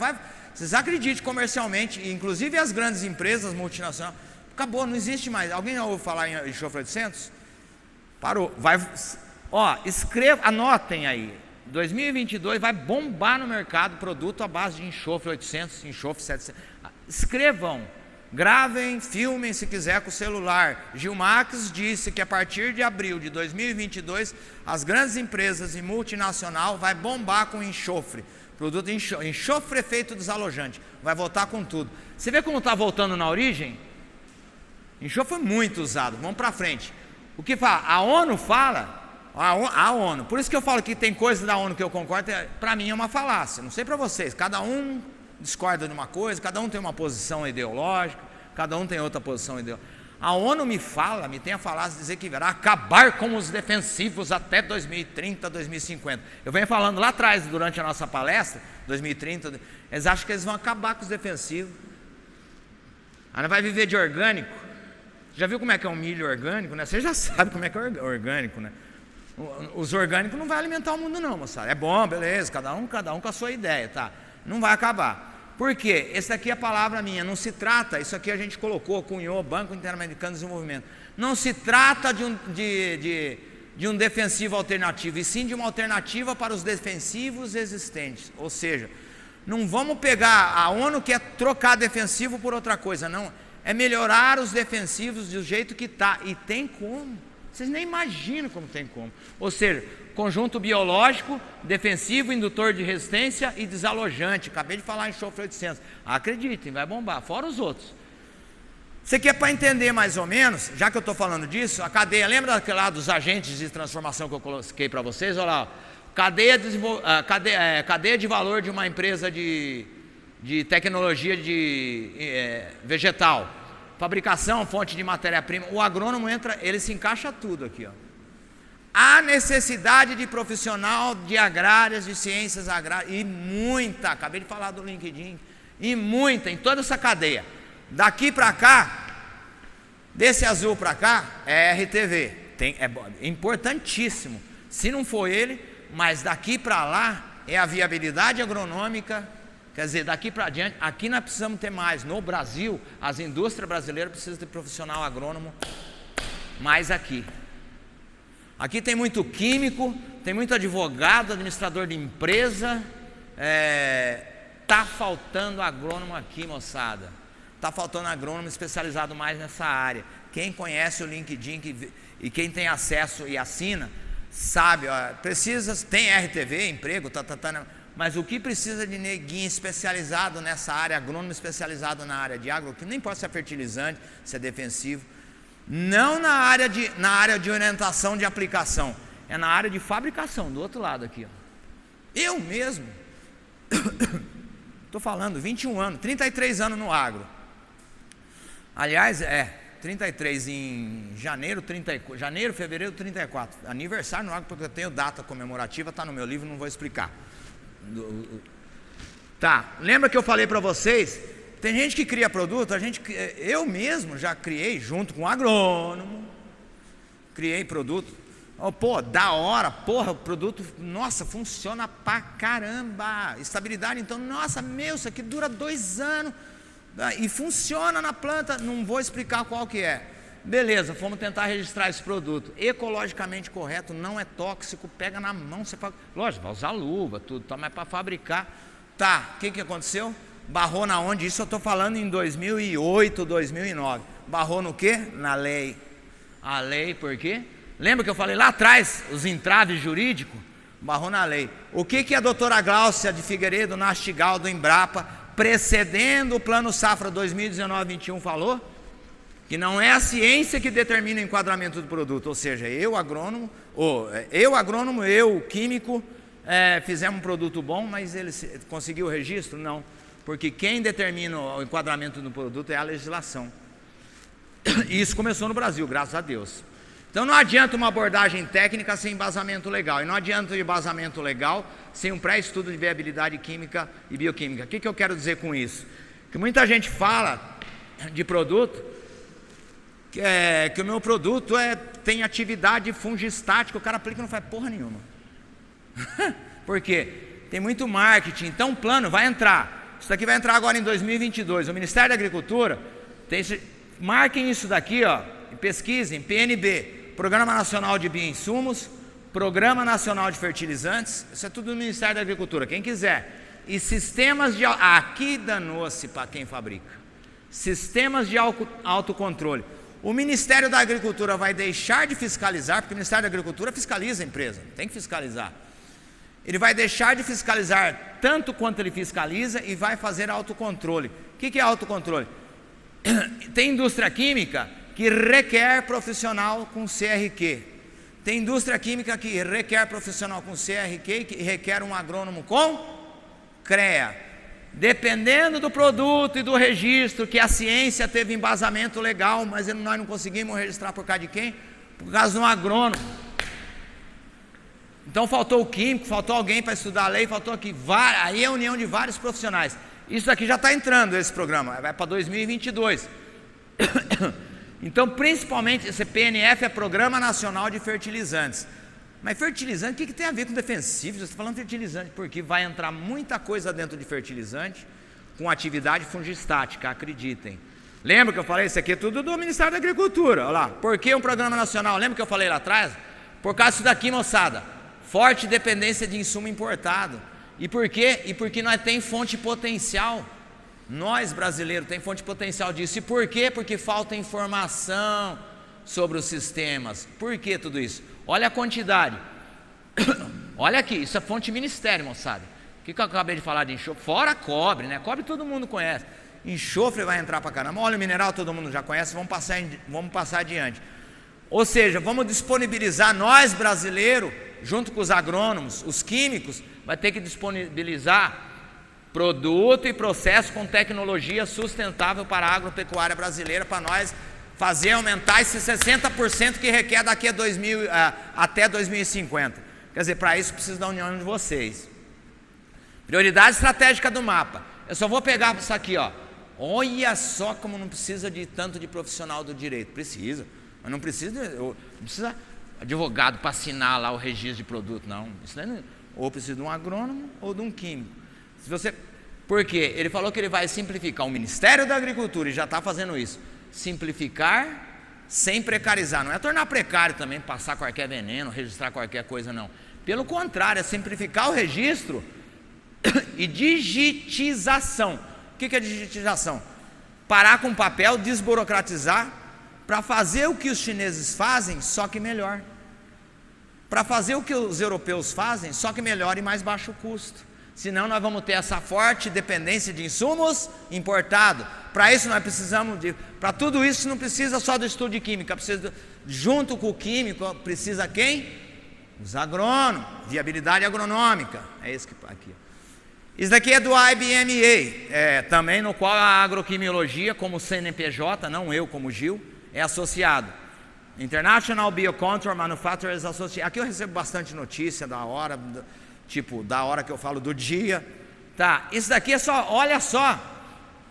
vocês acreditem comercialmente, inclusive as grandes empresas multinacionais, acabou, não existe mais. Alguém já ouviu falar em enxofre 800? Parou, anotem aí, 2022 vai bombar no mercado produto à base de enxofre 800, enxofre 700, escrevam, gravem, filmem se quiser com o celular. Gilmax disse que a partir de abril de 2022, as grandes empresas e multinacional vai bombar com enxofre, produto enxofre efeito desalojante, vai voltar com tudo. Você vê como está voltando na origem? Enxofre foi muito usado, vamos para frente. O que fala? A ONU fala, a ONU, por isso que eu falo que tem coisa da ONU que eu concordo, para mim é uma falácia, não sei para vocês, cada um discorda de uma coisa, cada um tem uma posição ideológica, cada um tem outra posição ideológica. A ONU me tem a falácia de dizer que irá acabar com os defensivos até 2030, 2050. Eu venho falando lá atrás, durante a nossa palestra, 2030, eles acham que eles vão acabar com os defensivos. Aí vai viver de orgânico. Já viu como é que é um milho orgânico, né? Você já sabe como é que é orgânico, né? Os orgânicos não vai alimentar o mundo não, moçada. É bom, beleza, cada um com a sua ideia, tá? Não vai acabar. Por quê? Essa aqui é a palavra minha, não se trata, isso aqui a gente colocou, cunhou, Banco Interamericano de Desenvolvimento. Não se trata de um defensivo alternativo, e sim de uma alternativa para os defensivos existentes. Ou seja, não vamos pegar, a ONU quer trocar defensivo por outra coisa, não. É melhorar os defensivos do jeito que está, e tem como. Vocês nem imaginam como tem como. Ou seja, conjunto biológico, defensivo, indutor de resistência e desalojante. Acabei de falar em enxofre 800. Acreditem, vai bombar, fora os outros. Você quer para entender mais ou menos, já que eu estou falando disso, a cadeia, lembra daquele lá dos agentes de transformação que eu coloquei para vocês? Olha lá, cadeia de valor de uma empresa de tecnologia vegetal. Fabricação, fonte de matéria-prima, o agrônomo entra, ele se encaixa tudo aqui, ó. Há necessidade de profissional de agrárias, de ciências agrárias, e muita, acabei de falar do LinkedIn, e muita, em toda essa cadeia. Daqui para cá, desse azul para cá, é RTV, é importantíssimo, se não for ele, mas daqui para lá, é a viabilidade agronômica. Quer dizer, daqui para adiante, aqui nós precisamos ter mais. No Brasil, as indústrias brasileiras precisam ter profissional agrônomo mais aqui. Aqui tem muito químico, tem muito advogado, administrador de empresa. Está faltando agrônomo aqui, moçada. Está faltando agrônomo especializado mais nessa área. Quem conhece o LinkedIn e quem tem acesso e assina, sabe, ó, tem RTV, emprego, mas o que precisa de neguinho especializado nessa área, agrônomo especializado na área de agro, que nem pode ser fertilizante, se é defensivo, não na área de orientação de aplicação, é na área de fabricação, do outro lado aqui, ó. Eu mesmo, estou falando, 21 anos, 33 anos no agro, aliás, 33 em janeiro, fevereiro 34, aniversário no agro, porque eu tenho data comemorativa, está no meu livro, não vou explicar. Tá, lembra que eu falei para vocês? Tem gente que cria produto, eu mesmo já criei junto com o agrônomo, criei produto, da hora, o produto, nossa, funciona pra caramba, estabilidade, então, nossa, isso aqui dura 2 anos, e funciona na planta, não vou explicar qual que é. Beleza, fomos tentar registrar esse produto ecologicamente correto, não é tóxico, pega na mão, você fala, lógico, vai usar luva, tudo, mas para fabricar, o que aconteceu? Barrou na onde? Isso eu estou falando em 2008, 2009, Barrou no quê? Na lei. A lei, por quê? Lembra que eu falei lá atrás, os entraves jurídicos? Barrou na lei. O que a doutora Gláucia de Figueiredo Nastigal do Embrapa, precedendo o Plano Safra 2019-21, falou? Que não é a ciência que determina o enquadramento do produto, ou seja, eu agrônomo, eu químico, fizemos um produto bom, mas ele conseguiu o registro? Não, porque quem determina o enquadramento do produto é a legislação. E isso começou no Brasil, graças a Deus. Então não adianta uma abordagem técnica sem embasamento legal, e não adianta um embasamento legal sem um pré-estudo de viabilidade química e bioquímica. O que eu quero dizer com isso? Que muita gente fala de produto, que o meu produto tem atividade fungistática, o cara aplica e não faz porra nenhuma. Por quê? Tem muito marketing. Então o plano vai entrar, isso daqui vai entrar agora em 2022, o Ministério da Agricultura marquem isso daqui, ó, e pesquisem, PNB, Programa Nacional de Bioinsumos, Programa Nacional de Fertilizantes, isso é tudo do Ministério da Agricultura, quem quiser. E sistemas de... Aqui danou-se para quem fabrica. Sistemas de autocontrole. O Ministério da Agricultura vai deixar de fiscalizar, porque o Ministério da Agricultura fiscaliza a empresa, tem que fiscalizar. Ele vai deixar de fiscalizar tanto quanto ele fiscaliza e vai fazer autocontrole. O que é autocontrole? Tem indústria química que requer profissional com CRQ. Tem indústria química que requer profissional com CRQ e que requer um agrônomo com CREA. Dependendo do produto e do registro, que a ciência teve embasamento legal, mas nós não conseguimos registrar por causa de quem? Por causa de um agrônomo. Então faltou o químico, faltou alguém para estudar a lei, faltou aqui, aí é a união de vários profissionais. Isso aqui já está entrando, esse programa, vai para 2022. Então, principalmente, esse PNF é Programa Nacional de Fertilizantes. Mas fertilizante, o que tem a ver com defensivo? Você está falando fertilizante, porque vai entrar muita coisa dentro de fertilizante com atividade fungistática, acreditem. Lembra que eu falei? Isso aqui é tudo do Ministério da Agricultura. Olha lá, por que um programa nacional? Lembra que eu falei lá atrás? Por causa disso daqui, moçada, forte dependência de insumo importado. E por quê? E porque nós temos fonte potencial. Nós, brasileiros, temos fonte potencial disso. E por quê? Porque falta informação sobre os sistemas. Por que tudo isso? Olha a quantidade. Olha aqui, isso é fonte ministério, moçada. O que eu acabei de falar de enxofre? Fora cobre, né? Cobre todo mundo conhece. Enxofre vai entrar para caramba. Óleo mineral todo mundo já conhece, vamos passar adiante. Ou seja, vamos disponibilizar, nós brasileiros, junto com os agrônomos, os químicos, vai ter que disponibilizar produto e processo com tecnologia sustentável para a agropecuária brasileira, para nós fazer aumentar esse 60% que requer daqui a até 2050. Quer dizer, para isso precisa da união de vocês. Prioridade estratégica do mapa. Eu só vou pegar isso aqui, ó. Olha só como não precisa de tanto de profissional do direito. Precisa, mas não precisa advogado para assinar lá o registro de produto, não. Isso não é, ou precisa de um agrônomo ou de um químico. Por quê? Ele falou que ele vai simplificar. O Ministério da Agricultura, e já está fazendo isso, simplificar sem precarizar. Não é tornar precário também, passar qualquer veneno, registrar qualquer coisa, não. Pelo contrário, é simplificar o registro e digitização. O que é digitização? Parar com papel, desburocratizar, para fazer o que os chineses fazem, só que melhor. Para fazer o que os europeus fazem, só que melhor e mais baixo custo. Senão nós vamos ter essa forte dependência de insumos importados. Para isso nós precisamos para tudo isso não precisa só do estudo de química, precisa junto com o químico, precisa quem? Os agrônomos, viabilidade agronômica. É isso que aqui. Isso daqui é do IBMA, também no qual a agroquimiologia, como CNPJ, não eu como Gil, é associado. International Biocontrol Manufacturers Association. Aqui eu recebo bastante notícia da hora, da hora que eu falo do dia. Tá, isso daqui é só, olha só,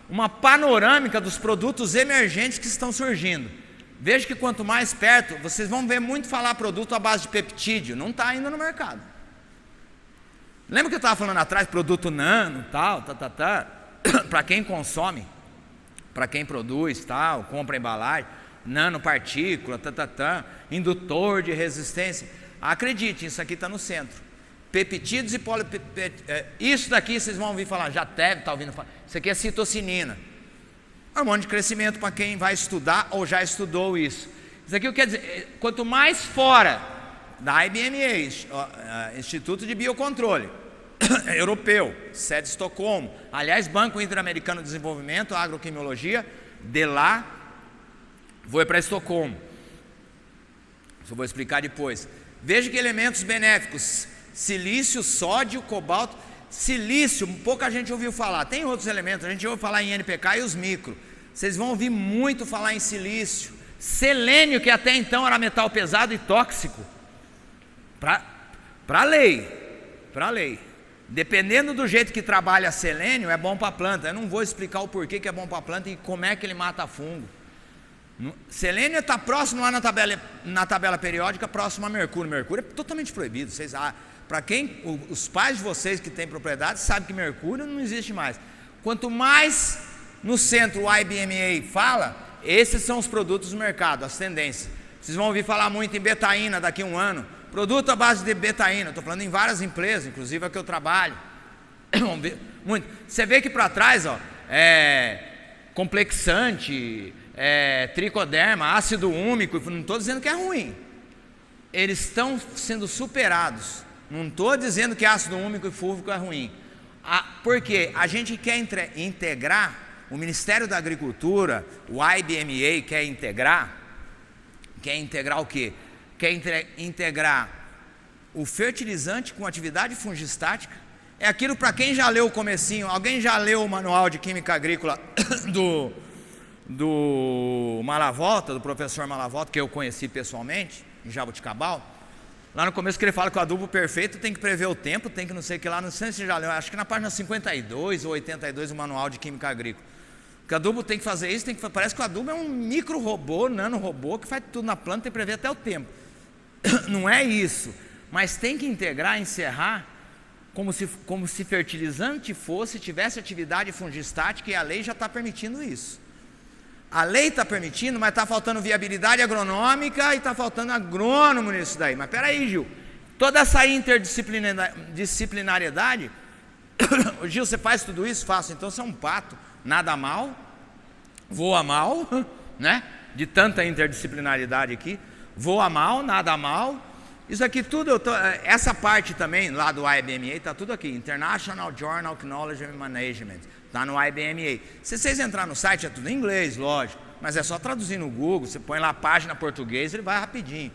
uma panorâmica dos produtos emergentes que estão surgindo. Veja que quanto mais perto, vocês vão ver muito falar produto à base de peptídeo, não está ainda no mercado. Lembra que eu estava falando atrás, produto nano, tal, para quem consome, para quem produz, tal, compra embalagem, nanopartícula, indutor de resistência. Acredite, isso aqui está no centro. Peptídeos e polipeptídeos. Isso daqui vocês vão ouvir falar, já deve estar ouvindo falar. Isso aqui é citocinina. Hormônio de crescimento para quem vai estudar ou já estudou isso. Isso aqui quer dizer, quanto mais fora da IBMA, Instituto de Biocontrole Europeu, sede de Estocolmo, aliás, Banco Interamericano de Desenvolvimento, Agroquimiologia, de lá, vou para Estocolmo. Isso eu vou explicar depois. Veja que elementos benéficos: silício, sódio, cobalto. Silício, pouca gente ouviu falar. Tem outros elementos, a gente ouve falar em NPK e os micro. Vocês vão ouvir muito falar em silício. Selênio, que até então era metal pesado e tóxico. Para lei. Dependendo do jeito que trabalha selênio, é bom para a planta. Eu não vou explicar o porquê que é bom para a planta e como é que ele mata fungo. Selênio está próximo lá na tabela periódica, próximo a mercúrio. Mercúrio é totalmente proibido. Para quem, os pais de vocês que têm propriedade sabem que mercúrio não existe mais. Quanto mais no centro o IBMA fala, esses são os produtos do mercado, as tendências. Vocês vão ouvir falar muito em betaína daqui a um ano. Produto à base de betaína. Estou falando em várias empresas, inclusive a que eu trabalho. Muito. Você vê que para trás, complexante, tricoderma, ácido úmico, não estou dizendo que é ruim. Eles estão sendo superados. Não estou dizendo que ácido úmico e fúlvico é ruim. Porque a gente quer integrar, o Ministério da Agricultura, o IBMA quer integrar o quê? Quer integrar o fertilizante com atividade fungistática. É aquilo para quem já leu o comecinho. Alguém já leu o manual de química agrícola do Malavolta, do professor Malavolta, que eu conheci pessoalmente, em Jaboticabal? Lá no começo que ele fala que o adubo perfeito tem que prever o tempo, tem que não sei o que lá, não sei se você já leu, acho que na página 52 ou 82 do manual de química agrícola. Que o adubo tem que fazer isso, parece que o adubo é um micro robô, nano robô, que faz tudo na planta e prevê até o tempo. Não é isso, mas tem que integrar, encerrar, como se fertilizante tivesse atividade fungistática, e a lei já está permitindo isso. A lei está permitindo, mas está faltando viabilidade agronômica e está faltando agrônomo nisso daí. Mas espera aí, Gil, toda essa interdisciplinariedade, Gil, você faz tudo isso? Faço. Então você é um pato, nada mal, voa mal, né? De tanta interdisciplinaridade aqui, voa mal, nada mal. Isso aqui tudo, essa parte também lá do IBMA está tudo aqui, International Journal of Knowledge and Management, está no IBMA. Se vocês entrarem no site, é tudo em inglês, lógico, mas é só traduzir no Google, você põe lá a página português, ele vai rapidinho.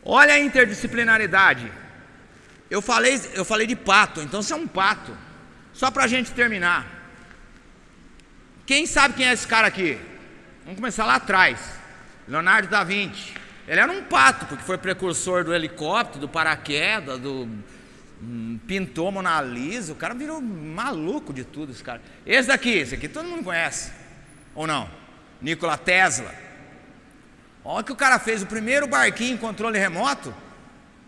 Olha a interdisciplinaridade. Eu falei de pato, então você é um pato. Só para a gente terminar. Quem sabe quem é esse cara aqui? Vamos começar lá atrás. Leonardo da Vinci. Ele era um pato, porque foi precursor do helicóptero, do paraquedas, pintou Mona Lisa. O cara virou maluco de tudo, esse cara. Esse aqui todo mundo conhece, ou não? Nikola Tesla. Olha o que o cara fez, o primeiro barquinho em controle remoto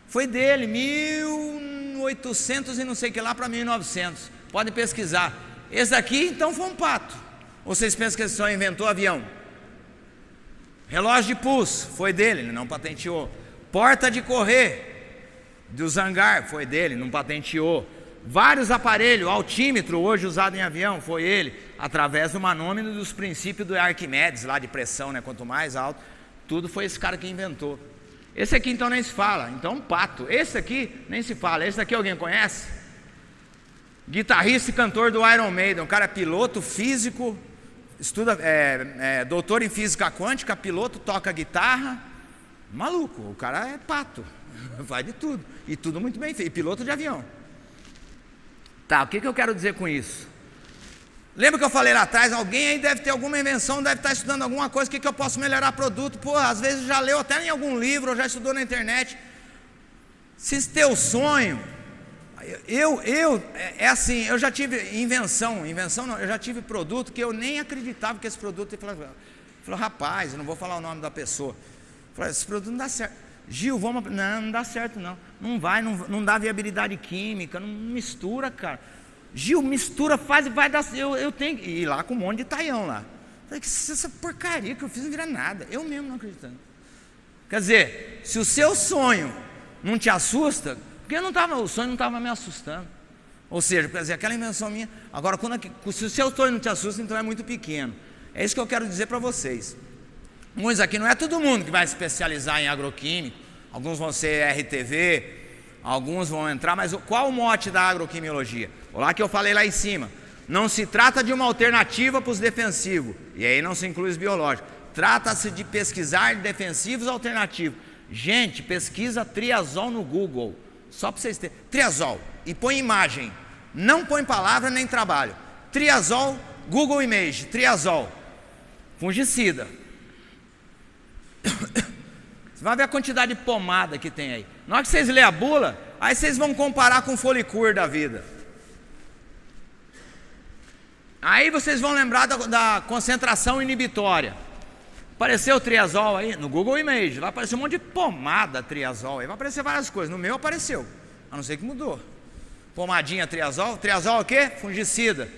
foi dele, 1800 e não sei o que lá para 1900. Podem pesquisar. Esse daqui então foi um pato. Ou vocês pensam que ele só inventou avião? Relógio de pulso, foi dele, ele não patenteou. Porta de correr, do Zangar, foi dele, não patenteou. Vários aparelhos, altímetro, hoje usado em avião, foi ele, através do manômetro dos princípios do Arquimedes, lá de pressão, né? Quanto mais alto, tudo foi esse cara que inventou. Esse aqui então nem se fala, então um pato. Esse aqui nem se fala, esse aqui alguém conhece? Guitarrista e cantor do Iron Maiden, um cara piloto, físico, estuda, doutor em física quântica, piloto, toca guitarra, maluco, o cara é pato, faz de tudo, e tudo muito bem feito, e piloto de avião. Tá, o que eu quero dizer com isso? Lembra que eu falei lá atrás, alguém aí deve ter alguma invenção, deve estar estudando alguma coisa, o que eu posso melhorar produto? Pô, às vezes já leu até em algum livro, ou já estudou na internet. Se esse teu sonho, é assim, eu já tive invenção não, eu já tive produto que eu nem acreditava que esse produto, falou, rapaz, eu não vou falar o nome da pessoa, falei, esse produto não dá certo, Gil, não dá certo não vai, não dá viabilidade química, não mistura, cara, Gil, mistura, faz e vai dar, eu tenho que ir lá com um monte de taião lá, falei, que essa porcaria que eu fiz não vira nada, eu mesmo não acreditando. Quer dizer, se o seu sonho não te assusta, porque o sonho não estava me assustando. Ou seja, quer dizer, aquela invenção minha. Agora, se o seu sonho não te assusta, então é muito pequeno. É isso que eu quero dizer para vocês. Muitos aqui, não é todo mundo que vai se especializar em agroquímico, alguns vão ser RTV, alguns vão entrar, mas qual o mote da agroquimiologia? Olha que eu falei lá em cima, não se trata de uma alternativa para os defensivos, e aí não se inclui os biológicos, trata-se de pesquisar defensivos alternativos. Gente, pesquisa triazol no Google, só para vocês terem, triazol, e põe imagem, não põe palavra nem trabalho, triazol, Google Image, triazol, fungicida. Você vai ver a quantidade de pomada que tem aí. Na hora que vocês lerem a bula, aí vocês vão comparar com o Folicur da vida. Aí vocês vão lembrar da concentração inibitória. Apareceu o triazol aí no Google Image, lá apareceu um monte de pomada triazol, aí vai aparecer várias coisas. No meu apareceu, a não ser que mudou. Pomadinha triazol, triazol é o quê? Fungicida.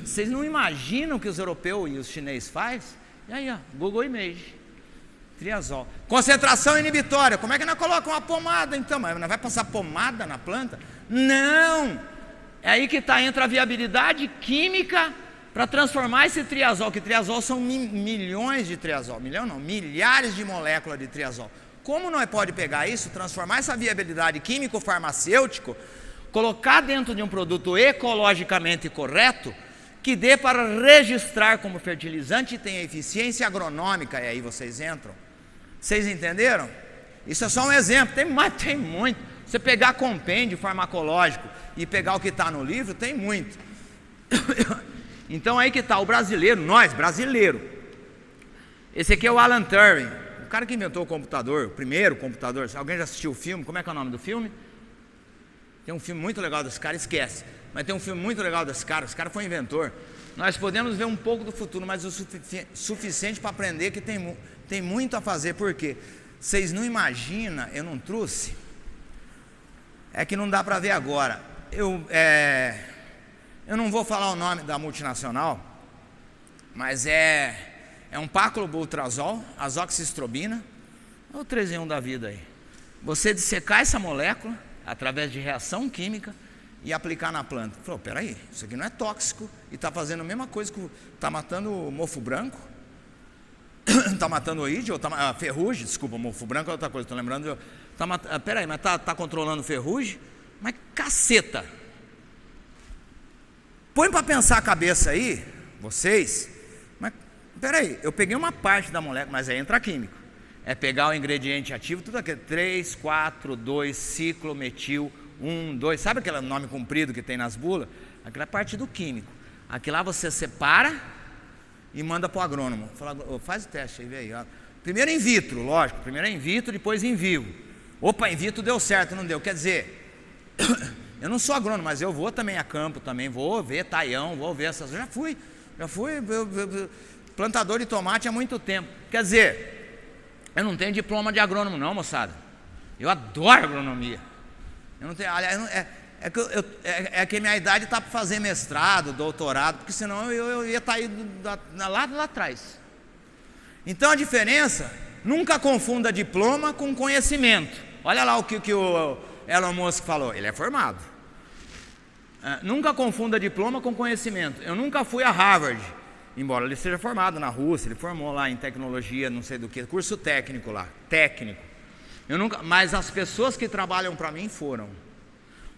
Vocês não imaginam o que os europeus e os chineses fazem? E aí, ó, Google Image, triazol. Concentração inibitória, como é que nós colocamos uma pomada então? Mas não vai passar pomada na planta? Não! É aí que entra a viabilidade química para transformar esse triazol, que triazol são milhões de triazol, milhares de moléculas de triazol. Como nós pode pegar isso, transformar essa viabilidade químico-farmacêutico, colocar dentro de um produto ecologicamente correto, que dê para registrar como fertilizante e tenha eficiência agronômica, e aí vocês entram. Vocês entenderam? Isso é só um exemplo, tem muito. Você pegar compêndio farmacológico e pegar o que está no livro, tem muito. Então aí que está o brasileiro, nós, brasileiro. Esse aqui é o Alan Turing, o cara que inventou o computador, o primeiro computador. Se alguém já assistiu o filme, como é que é o nome do filme? Tem um filme muito legal desse cara, esquece. Mas tem um filme muito legal desse cara, esse cara foi inventor. Nós podemos ver um pouco do futuro, mas o suficiente para aprender que tem muito a fazer. Por quê? Vocês não imaginam, eu não trouxe, é que não dá para ver agora. Eu não vou falar o nome da multinacional, mas é um paclobutrazol, azoxistrobina, é o 3 em 1 da vida aí. Você dissecar essa molécula através de reação química e aplicar na planta. Falou, peraí, isso aqui não é tóxico e está fazendo a mesma coisa que está matando o mofo branco, está matando o ídio, ferrugem, desculpa, mofo branco é outra coisa, estou lembrando, peraí, mas está controlando ferrugem? Mas caceta, põe para pensar a cabeça aí, vocês, mas peraí, eu peguei uma parte da molécula, mas aí entra químico, é pegar o ingrediente ativo, tudo aquilo, 3, 4, 2, ciclometil, 1, 2, sabe aquele nome comprido que tem nas bulas? Aquilo é parte do químico. Aqui lá você separa e manda para o agrônomo. Fala, faz o teste aí, vê aí. Ó. Primeiro in vitro, lógico. Primeiro é in vitro, depois in vivo. Opa, in vitro deu certo, não deu. Quer dizer, eu não sou agrônomo, mas eu vou também a campo, também vou ver taião, vou ver essas. Já fui plantador de tomate há muito tempo. Quer dizer, eu não tenho diploma de agrônomo não, moçada. Eu adoro agronomia. Eu não tenho, aliás, é que minha idade está para fazer mestrado, doutorado, porque senão eu ia estar aí lá atrás. Então a diferença, nunca confunda diploma com conhecimento. Olha lá o que o Elon Musk falou, ele é formado. Nunca confunda diploma com conhecimento. Eu nunca fui a Harvard, embora ele seja formado na Rússia, ele formou lá em tecnologia, não sei do que, curso técnico lá, técnico. Mas as pessoas que trabalham para mim foram.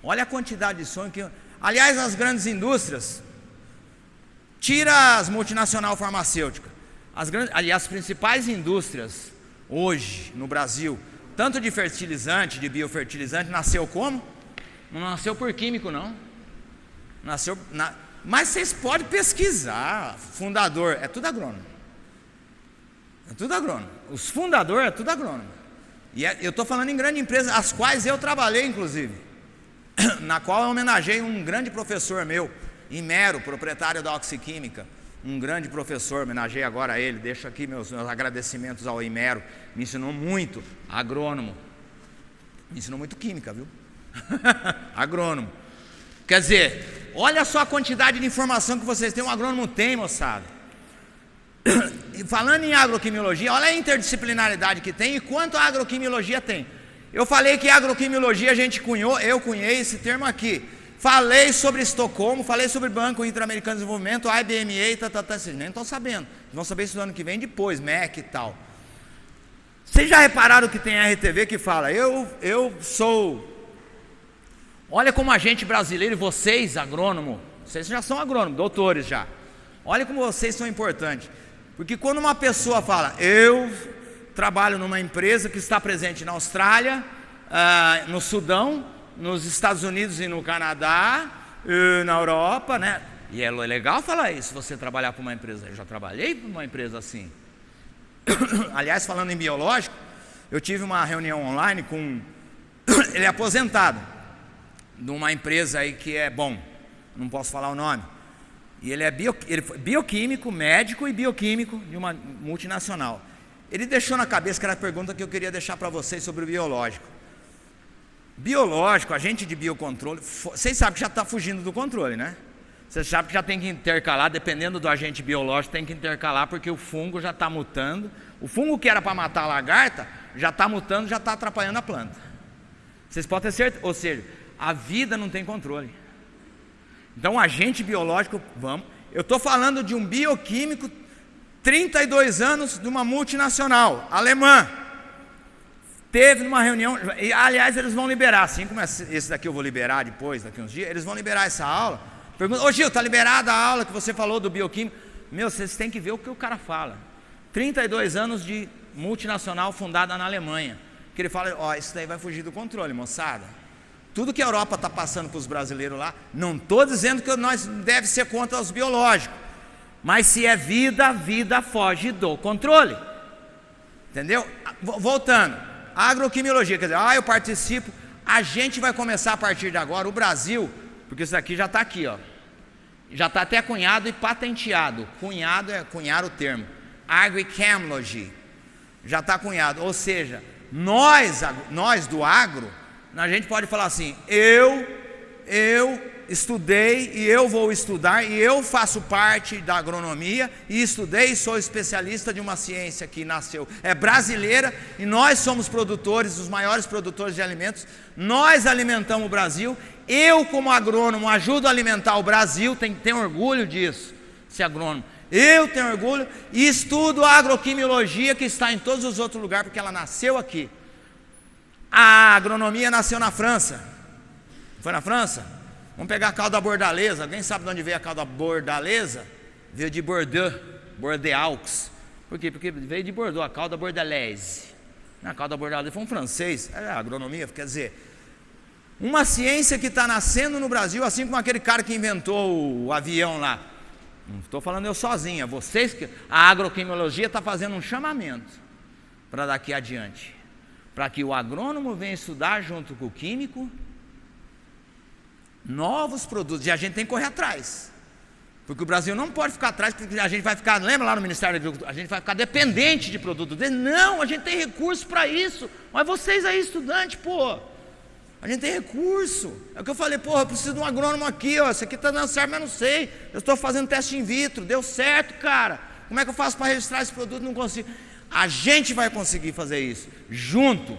Olha a quantidade de sonho que... Aliás, as grandes indústrias, tira as multinacionais farmacêuticas, as principais indústrias hoje no Brasil, tanto de fertilizante, de biofertilizante, nasceu como? Não nasceu por químico não. Mas vocês podem pesquisar, fundador, é tudo agrônomo. É tudo agrônomo. Os fundadores é tudo agrônomo. E eu estou falando em grandes empresas, as quais eu trabalhei inclusive, na qual eu homenageei um grande professor meu, Imero, proprietário da Oxiquímica, um grande professor, homenageei agora a ele, deixo aqui meus agradecimentos ao Imero, me ensinou muito, agrônomo, me ensinou muito química, viu? Agrônomo. Quer dizer, olha só a quantidade de informação que vocês têm, um agrônomo tem, moçada. E falando em agroquimiologia, olha a interdisciplinaridade que tem e quanto a agroquimiologia tem. Eu falei que a agroquimiologia eu cunhei esse termo aqui, Falei sobre Estocolmo, falei sobre Banco Interamericano de Desenvolvimento, IBMA, vocês nem estão sabendo. Vão saber isso no ano que vem depois, MEC e tal. Vocês já repararam que tem a RTV que fala, eu sou... Olha como a gente brasileiro, e vocês, agrônomo, vocês já são agrônomos, doutores já. Olha como vocês são importantes. Porque quando uma pessoa fala, eu trabalho numa empresa que está presente na Austrália, no Sudão, nos Estados Unidos e no Canadá, na Europa, né? E é legal falar isso, você trabalhar para uma empresa. Eu já trabalhei para uma empresa assim. Aliás, falando em biológico, eu tive uma reunião online com... Ele é aposentado, de uma empresa aí que é bom, não posso falar o nome. E ele é bioquímico, médico e bioquímico de uma multinacional. Ele deixou na cabeça que era a pergunta que eu queria deixar para vocês sobre o biológico. Biológico, agente de biocontrole, vocês sabem que já está fugindo do controle, né? Vocês sabem que já tem que intercalar, dependendo do agente biológico, tem que intercalar porque o fungo já está mutando. O fungo que era para matar a lagarta, já está mutando, já está atrapalhando a planta. Vocês podem ter certeza, ou seja, a vida não tem controle. Então, o agente biológico, eu estou falando de um bioquímico, 32 anos, de uma multinacional, alemã. Teve numa reunião, e aliás eles vão liberar, assim como esse daqui eu vou liberar depois, daqui uns dias, eles vão liberar essa aula. Pergunta, ô Gil, está liberada a aula que você falou do bioquímico? Meu, vocês têm que ver o que o cara fala. 32 anos de multinacional fundada na Alemanha. Que ele fala, ó, isso daí vai fugir do controle, moçada. Tudo que a Europa está passando para os brasileiros lá, não estou dizendo que nós deve ser contra os biológicos. Mas se é vida, vida foge do controle. Entendeu? Voltando. Agroquimiologia, quer dizer, eu participo, a gente vai começar a partir de agora, o Brasil, porque isso aqui já está aqui, ó, já está até cunhado e patenteado, cunhado é cunhar o termo, Agrochemology, já está cunhado, ou seja, nós do agro, a gente pode falar assim, eu estudei e eu vou estudar e eu faço parte da agronomia e estudei e sou especialista de uma ciência que nasceu, é brasileira e nós somos produtores, os maiores produtores de alimentos, nós alimentamos o Brasil, eu como agrônomo ajudo a alimentar o Brasil, tem que ter orgulho disso, ser agrônomo, eu tenho orgulho e estudo a agroquimiologia que está em todos os outros lugares porque ela nasceu aqui. A agronomia nasceu na França, foi na França? Vamos pegar a cauda bordaleza. Alguém sabe de onde veio a cauda bordaleza? Veio de Bordeaux, Bordeaux. Por quê? Porque veio de Bordeaux, a cauda bordalaise. A cauda bordaleza foi um francês, é a agronomia, quer dizer, uma ciência que está nascendo no Brasil, assim como aquele cara que inventou o avião lá. Não estou falando eu sozinho, é vocês que... A agroquimiologia está fazendo um chamamento para daqui adiante, para que o agrônomo venha estudar junto com o químico novos produtos, e a gente tem que correr atrás, porque o Brasil não pode ficar atrás, porque a gente vai ficar, lembra lá no Ministério da Agricultura, a gente vai ficar dependente de produtos dele. Não, a gente tem recurso para isso, mas vocês aí estudantes, pô, a gente tem recurso, é o que eu falei, porra, eu preciso de um agrônomo aqui, ó, isso aqui está dando certo, mas não sei, eu estou fazendo teste in vitro, deu certo, cara, como é que eu faço para registrar esse produto? Não consigo. A gente vai conseguir fazer isso, junto.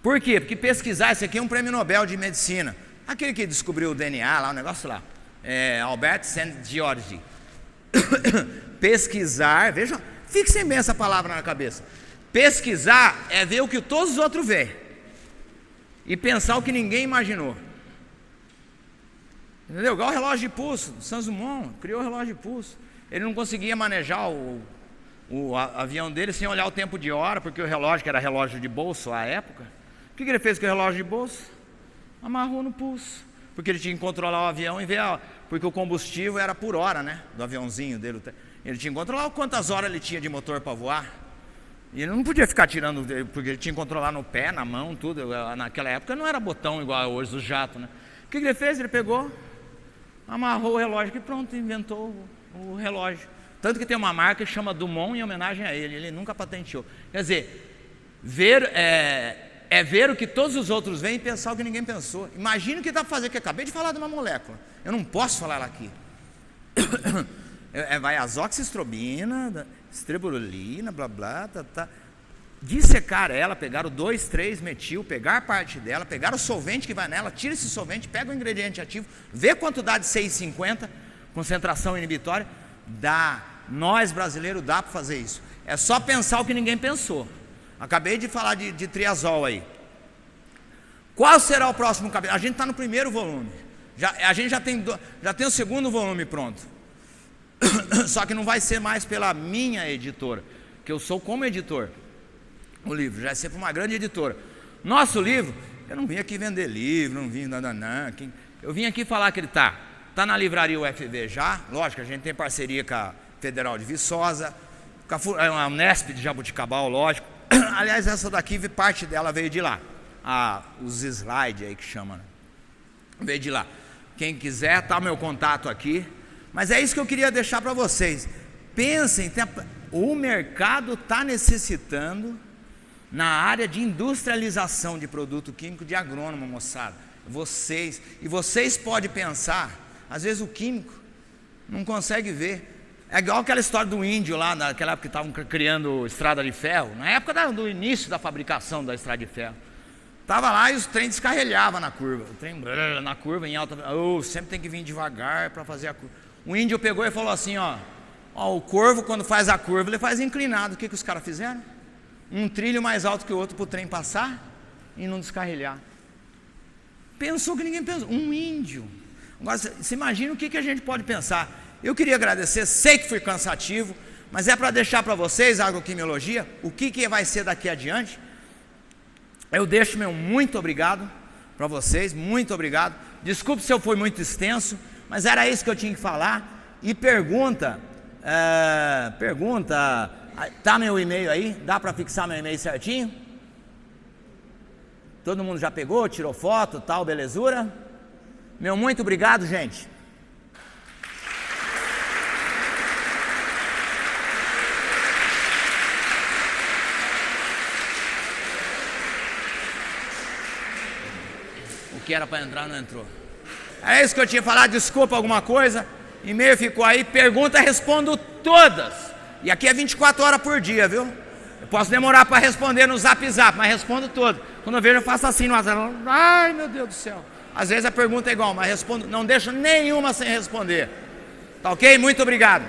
Por quê? Porque pesquisar, isso aqui é um prêmio Nobel de Medicina. Aquele que descobriu o DNA lá, o negócio lá, Albert St. George. Pesquisar, vejam, fixem bem essa palavra na cabeça. Pesquisar é ver o que todos os outros veem e pensar o que ninguém imaginou. Entendeu? Igual o relógio de pulso, Santos Dumont criou o relógio de pulso. Ele não conseguia manejar o avião dele sem olhar o tempo de hora, porque o relógio, que era relógio de bolso à época, o que ele fez com o relógio de bolso? Amarrou no pulso, porque ele tinha que controlar o avião e ver, porque o combustível era por hora, né, do aviãozinho dele, ele tinha que controlar quantas horas ele tinha de motor para voar, e ele não podia ficar tirando, porque ele tinha que controlar no pé, na mão, tudo, naquela época não era botão igual hoje do jato, né, o que ele fez? Ele pegou, amarrou o relógio e pronto, inventou o relógio, tanto que tem uma marca que chama Dumont em homenagem a ele nunca patenteou, quer dizer, ver o que todos os outros veem e pensar o que ninguém pensou. Imagina o que dá para fazer, que eu acabei de falar de uma molécula. Eu não posso falar ela aqui. Vai azoxistrobina, estrebolina, blá blá, tá. dissecar ela, pegar o 2,3-metil, pegar parte dela, pegar o solvente que vai nela, tira esse solvente, pega o ingrediente ativo, vê quanto dá de 6,50, concentração inibitória, dá. Nós brasileiros dá para fazer isso. É só pensar o que ninguém pensou. Acabei de falar de triazol aí. Qual será o próximo capítulo? A gente está no primeiro volume. A gente já tem o segundo volume pronto. Só que não vai ser mais pela minha editora, que eu sou como editor. O livro já vai ser para uma grande editora. Nosso livro, eu não vim aqui vender livro, não vim nananã. Eu vim aqui falar que ele está na livraria UFV já. Lógico, a gente tem parceria com a Federal de Viçosa, com a Unesp de Jabuticabal, lógico. Aliás, essa daqui, parte dela veio de lá. Os slides aí que chama, né? Veio de lá. Quem quiser, tá o meu contato aqui. Mas é isso que eu queria deixar para vocês. Pensem, o mercado está necessitando na área de industrialização de produto químico de agrônomo, moçada. Vocês podem pensar, às vezes o químico não consegue ver. É igual aquela história do índio lá, naquela época que estavam criando estrada de ferro, na época do início da fabricação da estrada de ferro. Estava lá e os trens descarrilhavam na curva. O trem na curva, em alta. Sempre tem que vir devagar para fazer a curva. O índio pegou e falou assim: o corvo, quando faz a curva, ele faz inclinado. O que os caras fizeram? Um trilho mais alto que o outro para o trem passar e não descarrilhar. Pensou que ninguém pensou. Um índio. Agora, você imagina o que a gente pode pensar. Eu queria agradecer, sei que fui cansativo, mas é para deixar para vocês, a agroquimiologia, o que vai ser daqui adiante. Eu deixo meu muito obrigado para vocês, muito obrigado. Desculpe se eu fui muito extenso, mas era isso que eu tinha que falar. E pergunta, tá meu e-mail aí? Dá para fixar meu e-mail certinho? Todo mundo já pegou, tirou foto, tal, belezura? Meu muito obrigado, gente. Que era para entrar, não entrou. É isso que eu tinha falado, desculpa alguma coisa. E-mail ficou aí, pergunta, respondo todas. E aqui é 24 horas por dia, viu? Eu posso demorar para responder no Zap, mas respondo todo. Quando eu vejo, eu faço assim no WhatsApp. Ai, meu Deus do céu. Às vezes a pergunta é igual, mas respondo, não deixo nenhuma sem responder. Tá ok? Muito obrigado.